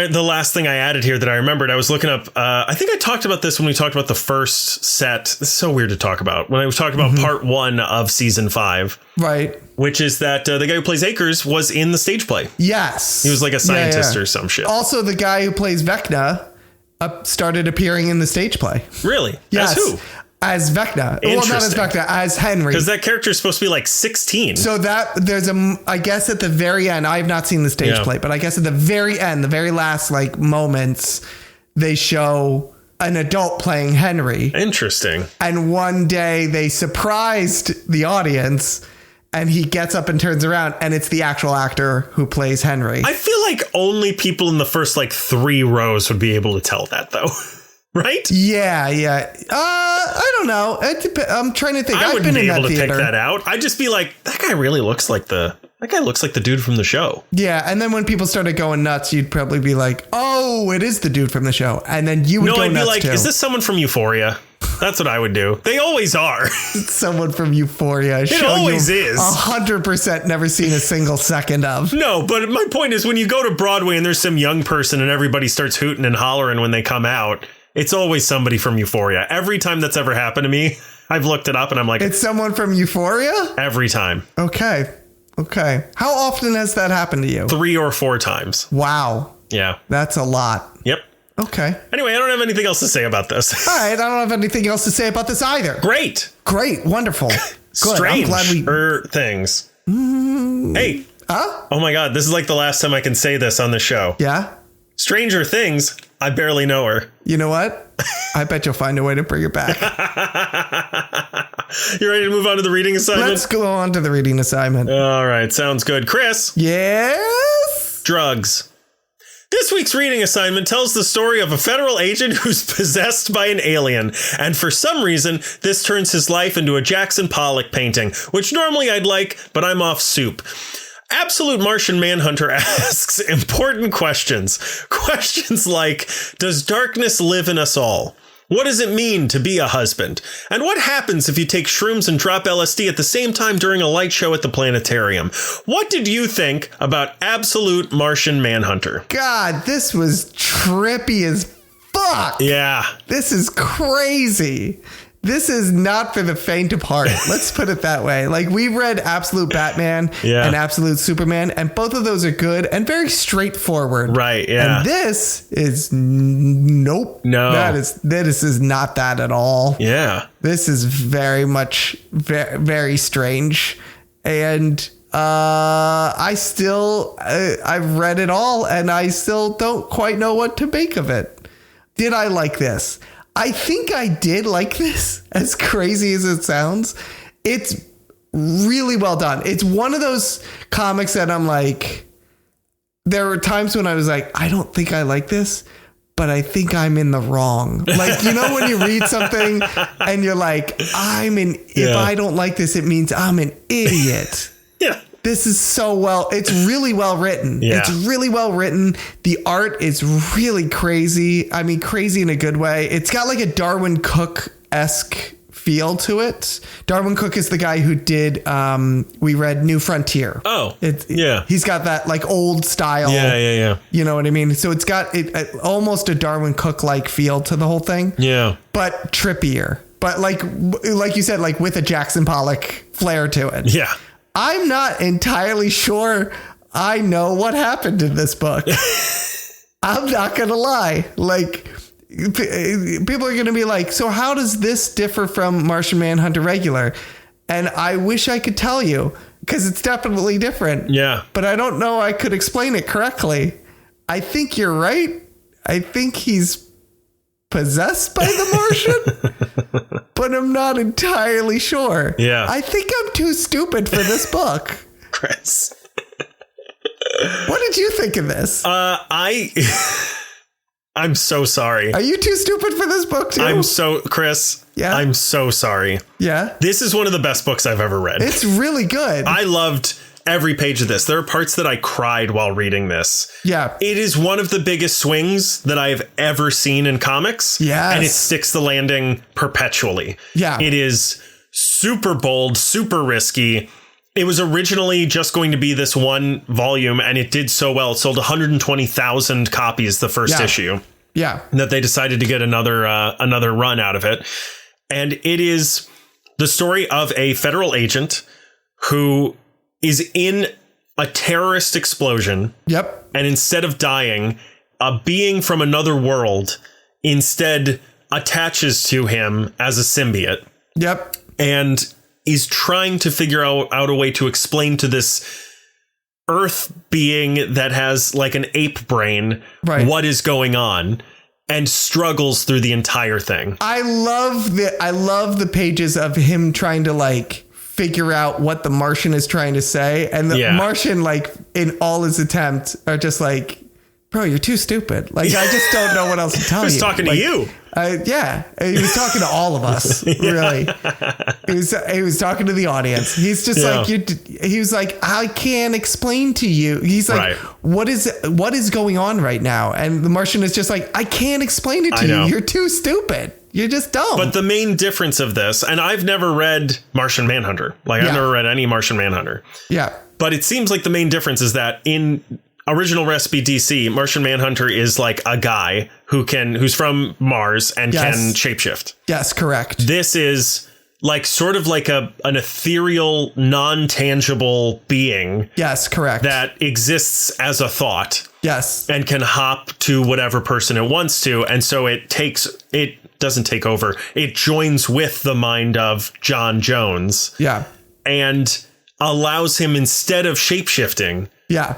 The last thing I added here that I remembered, I was looking up. I think I talked about this when we talked about the first set. This is so weird to talk about. When I was talking about part 1 of season 5. Right. Which is that the guy who plays Akers was in the stage play. Yes. He was like a scientist or some shit. Also, the guy who plays Vecna started appearing in the stage play. Really? Yes. As who? As Vecna. Well, not as Vecna, as Henry. Because that character is supposed to be like 16. So there's I guess at the very end, I have not seen the stage play, but I guess at the very end, the very last like moments, they show an adult playing Henry. Interesting. And one day they surprised the audience, and he gets up and turns around, and it's the actual actor who plays Henry. I feel like only people in the first like 3 rows would be able to tell that, though. Right? Yeah. I don't know. I'm trying to think. I've been in that theater. Pick that out. I'd just be like, that guy really looks like the dude from the show. Yeah, and then when people started going nuts, you'd probably be like, "Oh, it is the dude from the show," and then you would go nuts too. No, I'd be like, "Is this someone from Euphoria?" That's what I would do. They always are. Someone from Euphoria. It always is. 100% never seen a single second of. No, but my point is, when you go to Broadway and there's some young person and everybody starts hooting and hollering when they come out, it's always somebody from Euphoria. Every time that's ever happened to me, I've looked it up and I'm like, it's someone from Euphoria? Every time. Okay. How often has that happened to you? 3 or 4 times. Wow. Yeah. That's a lot. Yep. Okay. Anyway, I don't have anything else to say about this. All right. I don't have anything else to say about this either. Great. Wonderful. Good. Strange things. Hey. Huh? Oh my God. This is like the last time I can say this on the show. Yeah. Stranger Things. I barely know her. You know what? I bet you'll find a way to bring it back. You ready to move on to the reading assignment? Let's go on to the reading assignment. All right. Sounds good. Chris. Yes? Drugs. This week's reading assignment tells the story of a federal agent who's possessed by an alien. And for some reason, this turns his life into a Jackson Pollock painting, which normally I'd like, but I'm off soup. Absolute Martian Manhunter asks important questions. Questions like, does darkness live in us all? What does it mean to be a husband? And what happens if you take shrooms and drop LSD at the same time during a light show at the planetarium? What did you think about Absolute Martian Manhunter? God, this was trippy as fuck. Yeah. This is crazy. This is not for the faint of heart. Let's put it that way. Like, we read Absolute Batman and Absolute Superman, and both of those are good and very straightforward. Right. Yeah. And this is nope. No, this is not that at all. Yeah. This is very much very strange. And I've read it all, and I still don't quite know what to make of it. Did I like this? I think I did like this, as crazy as it sounds. It's really well done. It's one of those comics that I'm like, there were times when I was like, I don't think I like this, but I think I'm in the wrong. Like, you know, when you read something and you're like, if I don't like this, it means I'm an idiot. Yeah. This is it's really well written. Yeah. It's really well written. The art is really crazy. I mean, crazy in a good way. It's got like a Darwin Cook-esque feel to it. Darwin Cook is the guy who did, we read New Frontier. Oh, yeah. He's got that like old style. Yeah. You know what I mean? So it's got almost a Darwin Cook-like feel to the whole thing. Yeah. But trippier. But like you said, like with a Jackson Pollock flair to it. Yeah. I'm not entirely sure I know what happened in this book. I'm not going to lie. Like, people are going to be like, so how does this differ from Martian Manhunter regular? And I wish I could tell you, because it's definitely different. Yeah. But I don't know I could explain it correctly. I think you're right. I think he's possessed by the Martian, but I'm not entirely sure. Yeah. I think I'm too stupid for this book. Chris. What did you think of this? I'm so sorry. Are you too stupid for this book too? Chris. Yeah. I'm so sorry. Yeah. This is one of the best books I've ever read. It's really good. I loved every page of this. There are parts that I cried while reading this. Yeah. It is one of the biggest swings that I've ever seen in comics. Yes. And it sticks the landing perpetually. Yeah. It is super bold, super risky. It was originally just going to be this one volume, and it did so well. It sold 120,000 copies the first issue. Yeah. That they decided to get another run out of it. And it is the story of a federal agent who is in a terrorist explosion. Yep. And instead of dying, a being from another world instead attaches to him as a symbiote. Yep. And is trying to figure out a way to explain to this Earth being that has like an ape brain what is going on, and struggles through the entire thing. I love the pages of him trying to like figure out what the Martian is trying to say, and the Martian, like in all his attempts, are just like, bro, you're too stupid. Like, I just don't know what else to tell you. He's talking to you. He was talking to all of us. Really, he was talking to the audience. He's just like, he was like, I can't explain to you. He's like, what is going on right now? And the Martian is just like, I can't explain it to you. You're too stupid. You're just dumb. But the main difference of this, and I've never read Martian Manhunter. Like, I've never read any Martian Manhunter. Yeah. But it seems like the main difference is that in original recipe DC, Martian Manhunter is like a guy who's from Mars and can shapeshift. Yes, correct. This is like sort of like an ethereal, non-tangible being. Yes, correct. That exists as a thought. Yes. And can hop to whatever person it wants to. And so it doesn't take over. It joins with the mind of John Jones. Yeah. And allows him, instead of shapeshifting,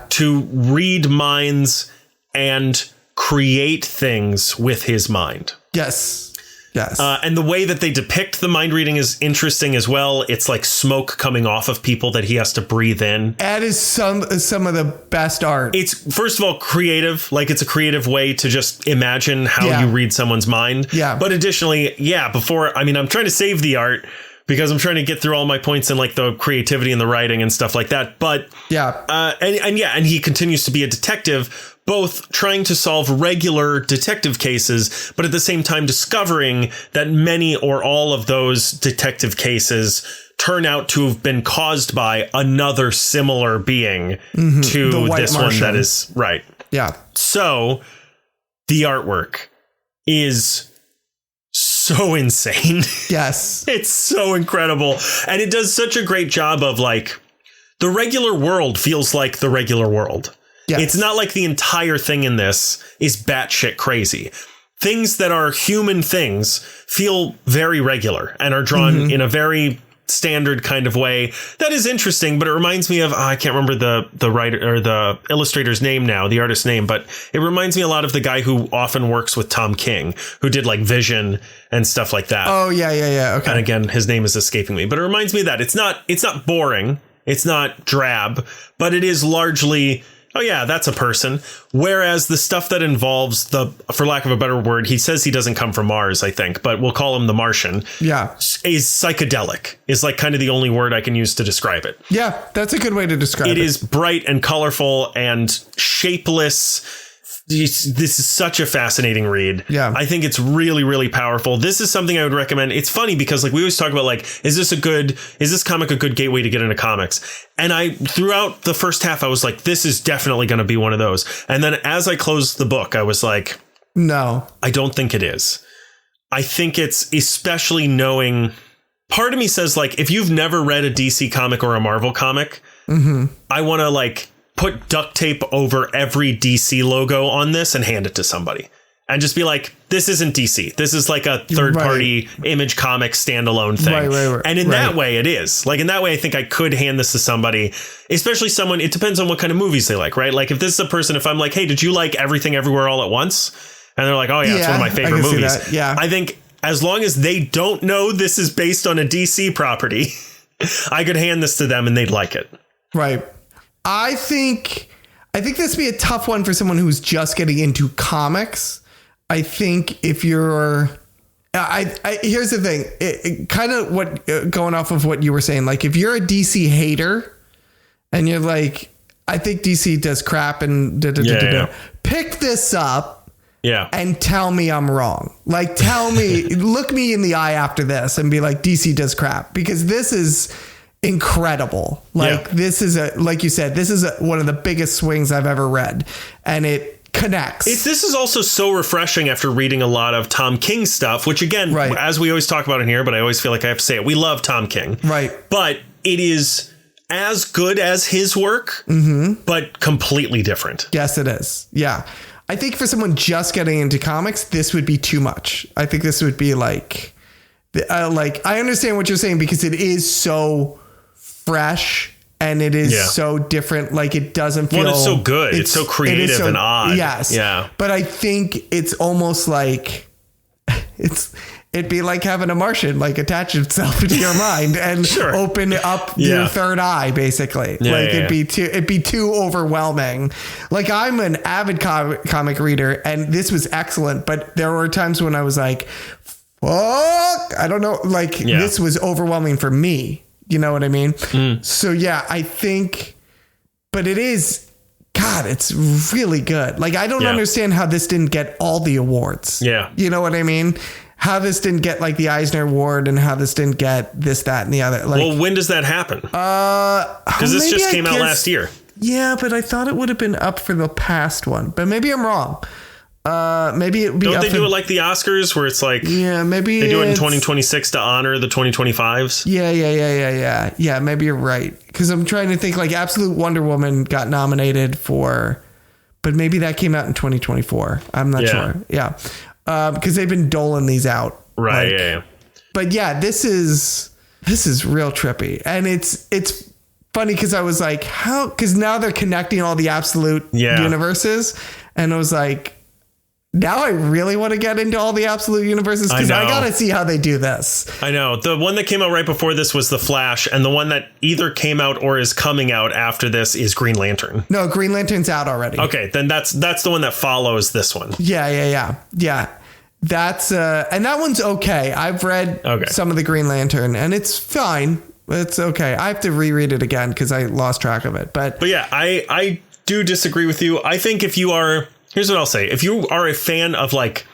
to read minds and create things with his mind. Yes. Yes. And the way that they depict the mind reading is interesting as well. It's like smoke coming off of people that he has to breathe in. That is some of the best art. It's, first of all, creative. Like, it's a creative way to just imagine how you read someone's mind. Yeah. But additionally, I'm trying to save the art because I'm trying to get through all my points and like the creativity and the writing and stuff like that. But and he continues to be a detective, both trying to solve regular detective cases, but at the same time discovering that many or all of those detective cases turn out to have been caused by another similar being to this Martian one that is right. Yeah. So the artwork is so insane. Yes. It's so incredible. And it does such a great job of like the regular world feels like the regular world. Yes. It's not like the entire thing in this is batshit crazy. Things that are human things feel very regular and are drawn in a very standard kind of way. That is interesting, but it reminds me of, I can't remember the writer or the illustrator's name now, the artist's name, but it reminds me a lot of the guy who often works with Tom King, who did like Vision and stuff like that. Oh, yeah. Okay. And again, his name is escaping me, but it reminds me of that. It's not boring. It's not drab, but it is largely, oh yeah, that's a person. Whereas the stuff that involves for lack of a better word, he says he doesn't come from Mars, I think, but we'll call him the Martian. Yeah. Is psychedelic, is like kind of the only word I can use to describe it. Yeah, that's a good way to describe it. It is bright and colorful and shapeless. This is such a fascinating read. Yeah, I think it's really, really powerful. This is something I would recommend. It's funny because like we always talk about like, is this comic a good gateway to get into comics? And throughout the first half, I was like, this is definitely going to be one of those. And then as I closed the book, I was like, no, I don't think it is. I think it's especially knowing. Part of me says like, if you've never read a DC comic or a Marvel comic, I want to like put duct tape over every DC logo on this and hand it to somebody and just be like, this isn't DC. This is like a third party Image Comics standalone thing. Right. And in that way it is like, in that way, I think I could hand this to somebody, especially someone, it depends on what kind of movies they like, right? Like if this is a person, if I'm like, hey, did you like Everything Everywhere All at Once? And they're like, oh yeah, it's one of my favorite movies. Yeah. I think as long as they don't know this is based on a DC property, I could hand this to them and they'd like it. Right. I think this would be a tough one for someone who's just getting into comics. I think if you're, here's the thing, it kind of what going off of what you were saying, like if you're a DC hater and you're like, I think DC does crap and pick this up. Yeah. And tell me I'm wrong. Like, tell me, look me in the eye after this and be like, DC does crap, because this is incredible. Like this is like you said, this is one of the biggest swings I've ever read, and it connects. This is also so refreshing after reading a lot of Tom King stuff, which again, as we always talk about in here, but I always feel like I have to say it. We love Tom King. Right. But it is as good as his work, but completely different. Yes, it is. Yeah. I think for someone just getting into comics, this would be too much. I think this would be like I understand what you're saying, because it is so fresh and it is so different. Like it doesn't feel. Well, it's so good. It's so creative and odd. Yes. Yeah. But I think it's almost like it'd be like having a Martian like attach itself to your mind and open up your third eye, basically. It'd be too overwhelming. Like I'm an avid comic reader, and this was excellent, but there were times when I was like, fuck, I don't know. Like this was overwhelming for me. You know what I mean? So yeah, I think, but it is, God, it's really good. Like I don't understand how this didn't get all the awards. Yeah. You know what I mean? How this didn't get like the Eisner Award, and how this didn't get this, that, and the other. Like, well, when does that happen? Because this just came out last year. Yeah, but I thought it would have been up for the past one, but maybe I'm wrong. Maybe it would be. Don't they do it like the Oscars, where it's like, maybe they do it in 2026 to honor the 2025s? Yeah. Maybe you're right, because I'm trying to think. Like Absolute Wonder Woman got nominated for, but maybe that came out in 2024. I'm not sure. Yeah. Because they've been doling these out. Right. Like, but yeah, this is real trippy. And it's funny because I was like, how? Because now they're connecting all the Absolute universes. And I was like, now I really want to get into all the Absolute universes, because I got to see how they do this. I know. The one that came out right before this was The Flash, and the one that either came out or is coming out after this is Green Lantern. No, Green Lantern's out already. Okay, then that's the one that follows this one. Yeah. That's and that one's okay. I've read some of the Green Lantern, and it's fine. It's okay. I have to reread it again because I lost track of it. But yeah, I do disagree with you. I think if you are, here's what I'll say. If you are a fan of like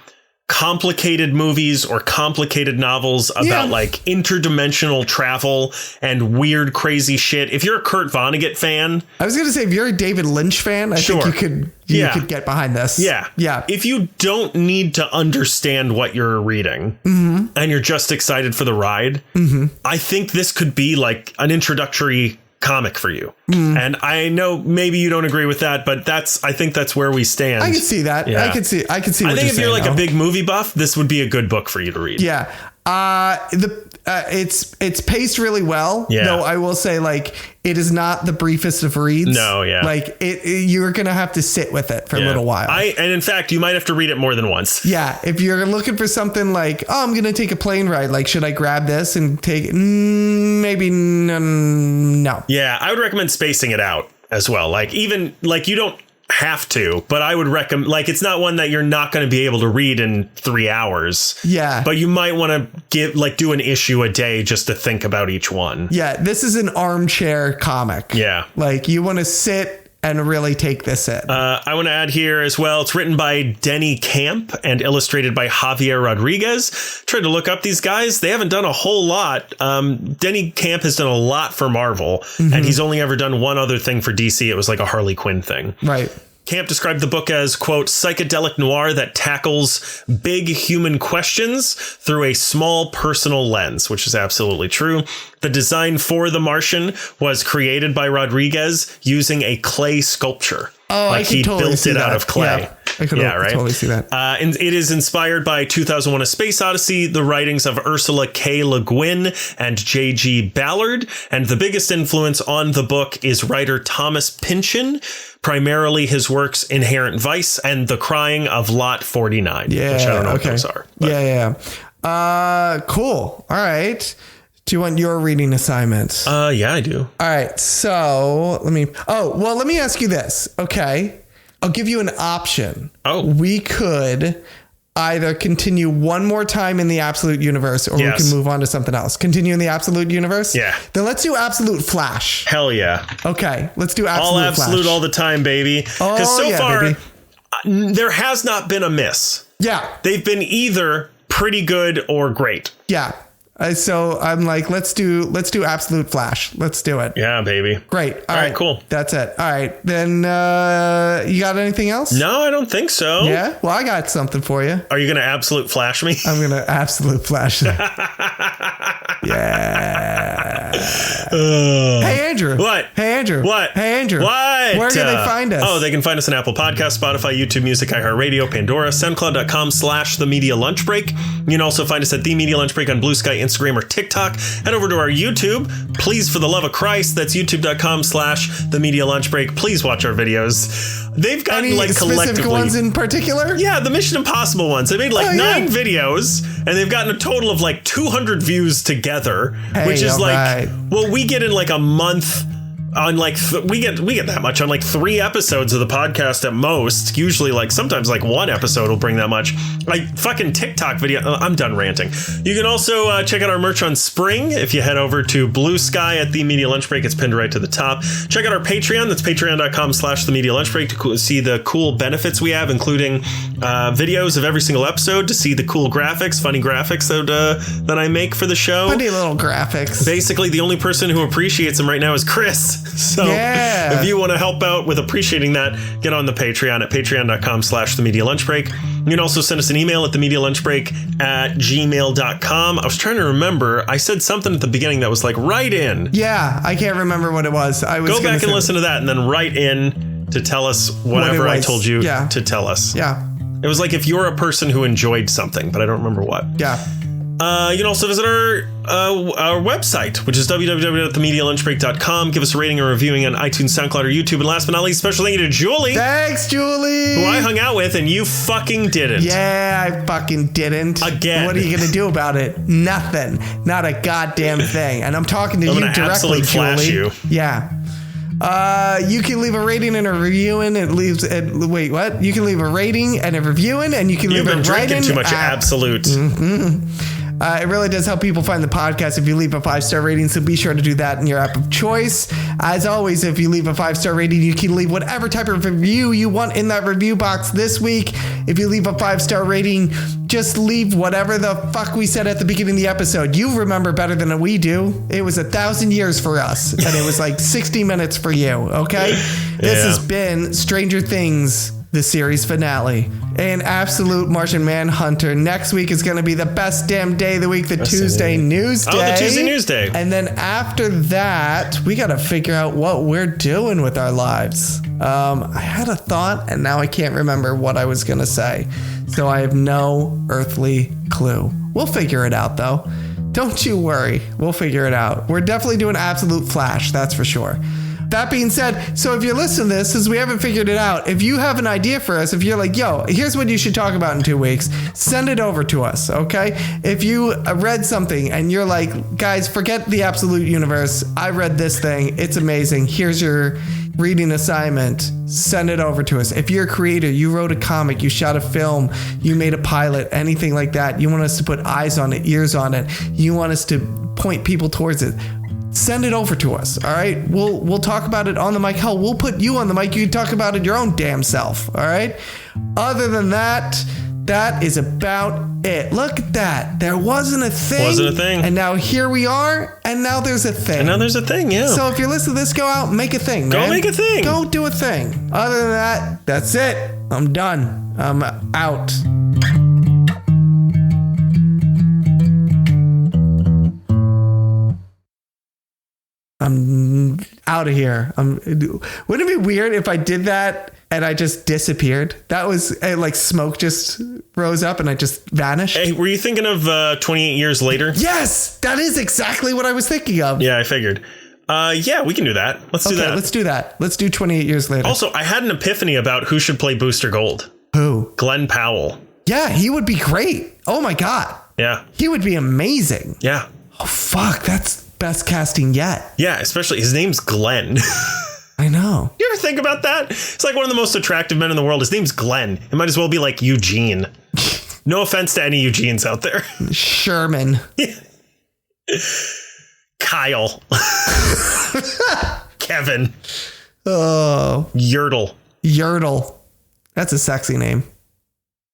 complicated movies or complicated novels about like interdimensional travel and weird, crazy shit. If you're a Kurt Vonnegut fan, I was going to say, if you're a David Lynch fan, I think you could get behind this. Yeah. Yeah. If you don't need to understand what you're reading and you're just excited for the ride, I think this could be like an introductory comic for you. And I know maybe you don't agree with that, but I think that's where we stand. I can see that. Yeah. I can see I think if you're like a big movie buff, this would be a good book for you to read. Yeah. It's paced really well. Yeah. Though I will say, like, it is not the briefest of reads. No, yeah. Like you're gonna have to sit with it for a little while. And in fact, you might have to read it more than once. Yeah. If you're looking for something like, oh, I'm gonna take a plane ride, like, should I grab this and take it? Maybe no. Yeah, I would recommend spacing it out as well. Like, even like, you don't have to, but I would recommend, like, it's not one that you're not going to be able to read in 3 hours. Yeah. But you might want to do an issue a day just to think about each one. Yeah. This is an armchair comic. Yeah. Like, you want to sit and really take this in. I want to add here as well, it's written by Denny Camp and illustrated by Javier Rodríguez. Tried to look up these guys. They haven't done a whole lot. Denny Camp has done a lot for Marvel, and he's only ever done one other thing for DC. It was like a Harley Quinn thing. Right. Camp described the book as, quote, psychedelic noir that tackles big human questions through a small personal lens, which is absolutely true. The design for The Martian was created by Rodríguez using a clay sculpture. Oh, like, he totally built it out of clay. Yeah. I could totally see that. And it is inspired by 2001: A Space Odyssey, the writings of Ursula K. Le Guin and J.G. Ballard. And the biggest influence on the book is writer Thomas Pynchon, primarily his works Inherent Vice and The Crying of Lot 49, which I don't know what those are. But. Yeah. Cool. All right. Do you want your reading assignment? Yeah, I do. All right. So let me ask you this. Okay. I'll give you an option. Oh. We could either continue one more time in the Absolute Universe, or we can move on to something else. Continue in the Absolute Universe? Yeah. Then let's do Absolute Flash. Hell yeah. Okay. Let's do Absolute All Absolute Flash. All the time, baby. Because so far, there has not been a miss. Yeah. They've been either pretty good or great. Yeah. So I'm like, let's do Absolute Flash. Let's do it. Yeah, baby. Great. All right, cool. That's it. All right. Then you got anything else? No, I don't think so. Yeah. Well, I got something for you. Are you going to Absolute Flash me? I'm going to Absolute Flash. Yeah. Hey, Andrew. What? Hey, Andrew. What? Hey, Andrew. What? Where can they find us? Oh, they can find us on Apple Podcasts, Spotify, YouTube Music, iHeartRadio, Pandora, SoundCloud.com/The Media Lunch Break. You can also find us at The Media Lunch Break on Blue Sky, Instagram, or TikTok. Head over to our YouTube. Please, for the love of Christ, that's youtube.com/The Media Lunch Break. Please watch our videos. They've gotten any like specific collectively ones in particular? Yeah, the Mission Impossible ones. They made like 9 videos, and they've gotten a total of like 200 views together, which is like, well, we get in like a month on like we get that much on like 3 episodes of the podcast at most. Usually, like, sometimes like 1 episode will bring that much. Like fucking TikTok video. I'm done ranting. You can also check out our merch on Spring if you head over to Blue Sky at The Media Lunch Break. It's pinned right to the top. Check out our Patreon. That's patreon.com/The Media Lunch Break to see the cool benefits we have, including videos of every single episode, to see the cool graphics, funny graphics that I make for the show. Funny little graphics. Basically, the only person who appreciates them right now is Chris. So if you want to help out with appreciating that, get on the Patreon at patreon.com/The Media Lunch Break. You can also send us an email at themedialunchbreak@gmail.com. I was trying to remember. I said something at the beginning that was like, write in. Yeah, I can't remember what it was. Go back and listen to that and then write in to tell us whatever I told you to tell us. Yeah. It was like if you're a person who enjoyed something, but I don't remember what. Yeah. You can also visit our website, which is www.themedialunchbreak.com. Give us a rating or reviewing on iTunes, SoundCloud, or YouTube. And last but not least, special thank you to Julie. Thanks, Julie. Who I hung out with, and you fucking didn't. Yeah, I fucking didn't. Again. What are you going to do about it? Nothing. Not a goddamn thing. And I'm talking to you directly, Julie. Flash you. Yeah. You can leave a rating and a review in. Wait, what? You can leave a rating and a review in, and you can leave a writing. You've been drinking too much Absolute. It really does help people find the podcast if you leave a 5-star rating, so be sure to do that in your app of choice. As always, if you leave a 5-star rating, you can leave whatever type of review you want in that review box this week. If you leave a 5-star rating, just leave whatever the fuck we said at the beginning of the episode. You remember better than we do. It was 1,000 years for us, and it was like 60 minutes for you, okay? This has been Stranger Things, the series finale, and Absolute Martian Manhunter. Next week is going to be the best damn day of the week, the Tuesday News Day. Oh, the Tuesday News Day. And then after that, we got to figure out what we're doing with our lives. I had a thought, and now I can't remember what I was going to say. So I have no earthly clue. We'll figure it out, though. Don't you worry. We'll figure it out. We're definitely doing Absolute Flash, that's for sure. That being said, so if you're listening to this, since we haven't figured it out, if you have an idea for us, if you're like, yo, here's what you should talk about in 2 weeks, send it over to us, okay? If you read something and you're like, guys, forget the Absolute Universe. I read this thing. It's amazing. Here's your reading assignment. Send it over to us. If you're a creator, you wrote a comic, you shot a film, you made a pilot, anything like that, you want us to put eyes on it, ears on it, you want us to point people towards it, send it over to us. All right. We'll talk about it on the mic. Hell, we'll put you on the mic. You can talk about it your own damn self. All right. Other than that, that is about it. Look at that. There wasn't a thing. Wasn't a thing. And now here we are. And now there's a thing. And now there's a thing. Yeah. So if you're listening to this, go out and make a thing, man. Go make a thing. Go do a thing. Other than that, that's it. I'm done. I'm out. I'm out of here. Wouldn't it be weird if I did that and I just disappeared? That was like smoke just rose up and I just vanished. Hey, were you thinking of 28 years later? Yes, that is exactly what I was thinking of. Yeah, I figured. Yeah, we can do that. Let's do that. Let's do that. Let's do 28 years later. Also, I had an epiphany about who should play Booster Gold. Who? Glenn Powell. Yeah, he would be great. Oh my God. Yeah. He would be amazing. Yeah. Oh, fuck. That's best casting yet. Yeah, especially his name's Glenn. I know. You ever think about that? It's like one of the most attractive men in the world. His name's Glenn. It might as well be like Eugene. No offense to any Eugenes out there. Sherman. Kyle. Kevin. Oh. Yertle. Yertle. That's a sexy name.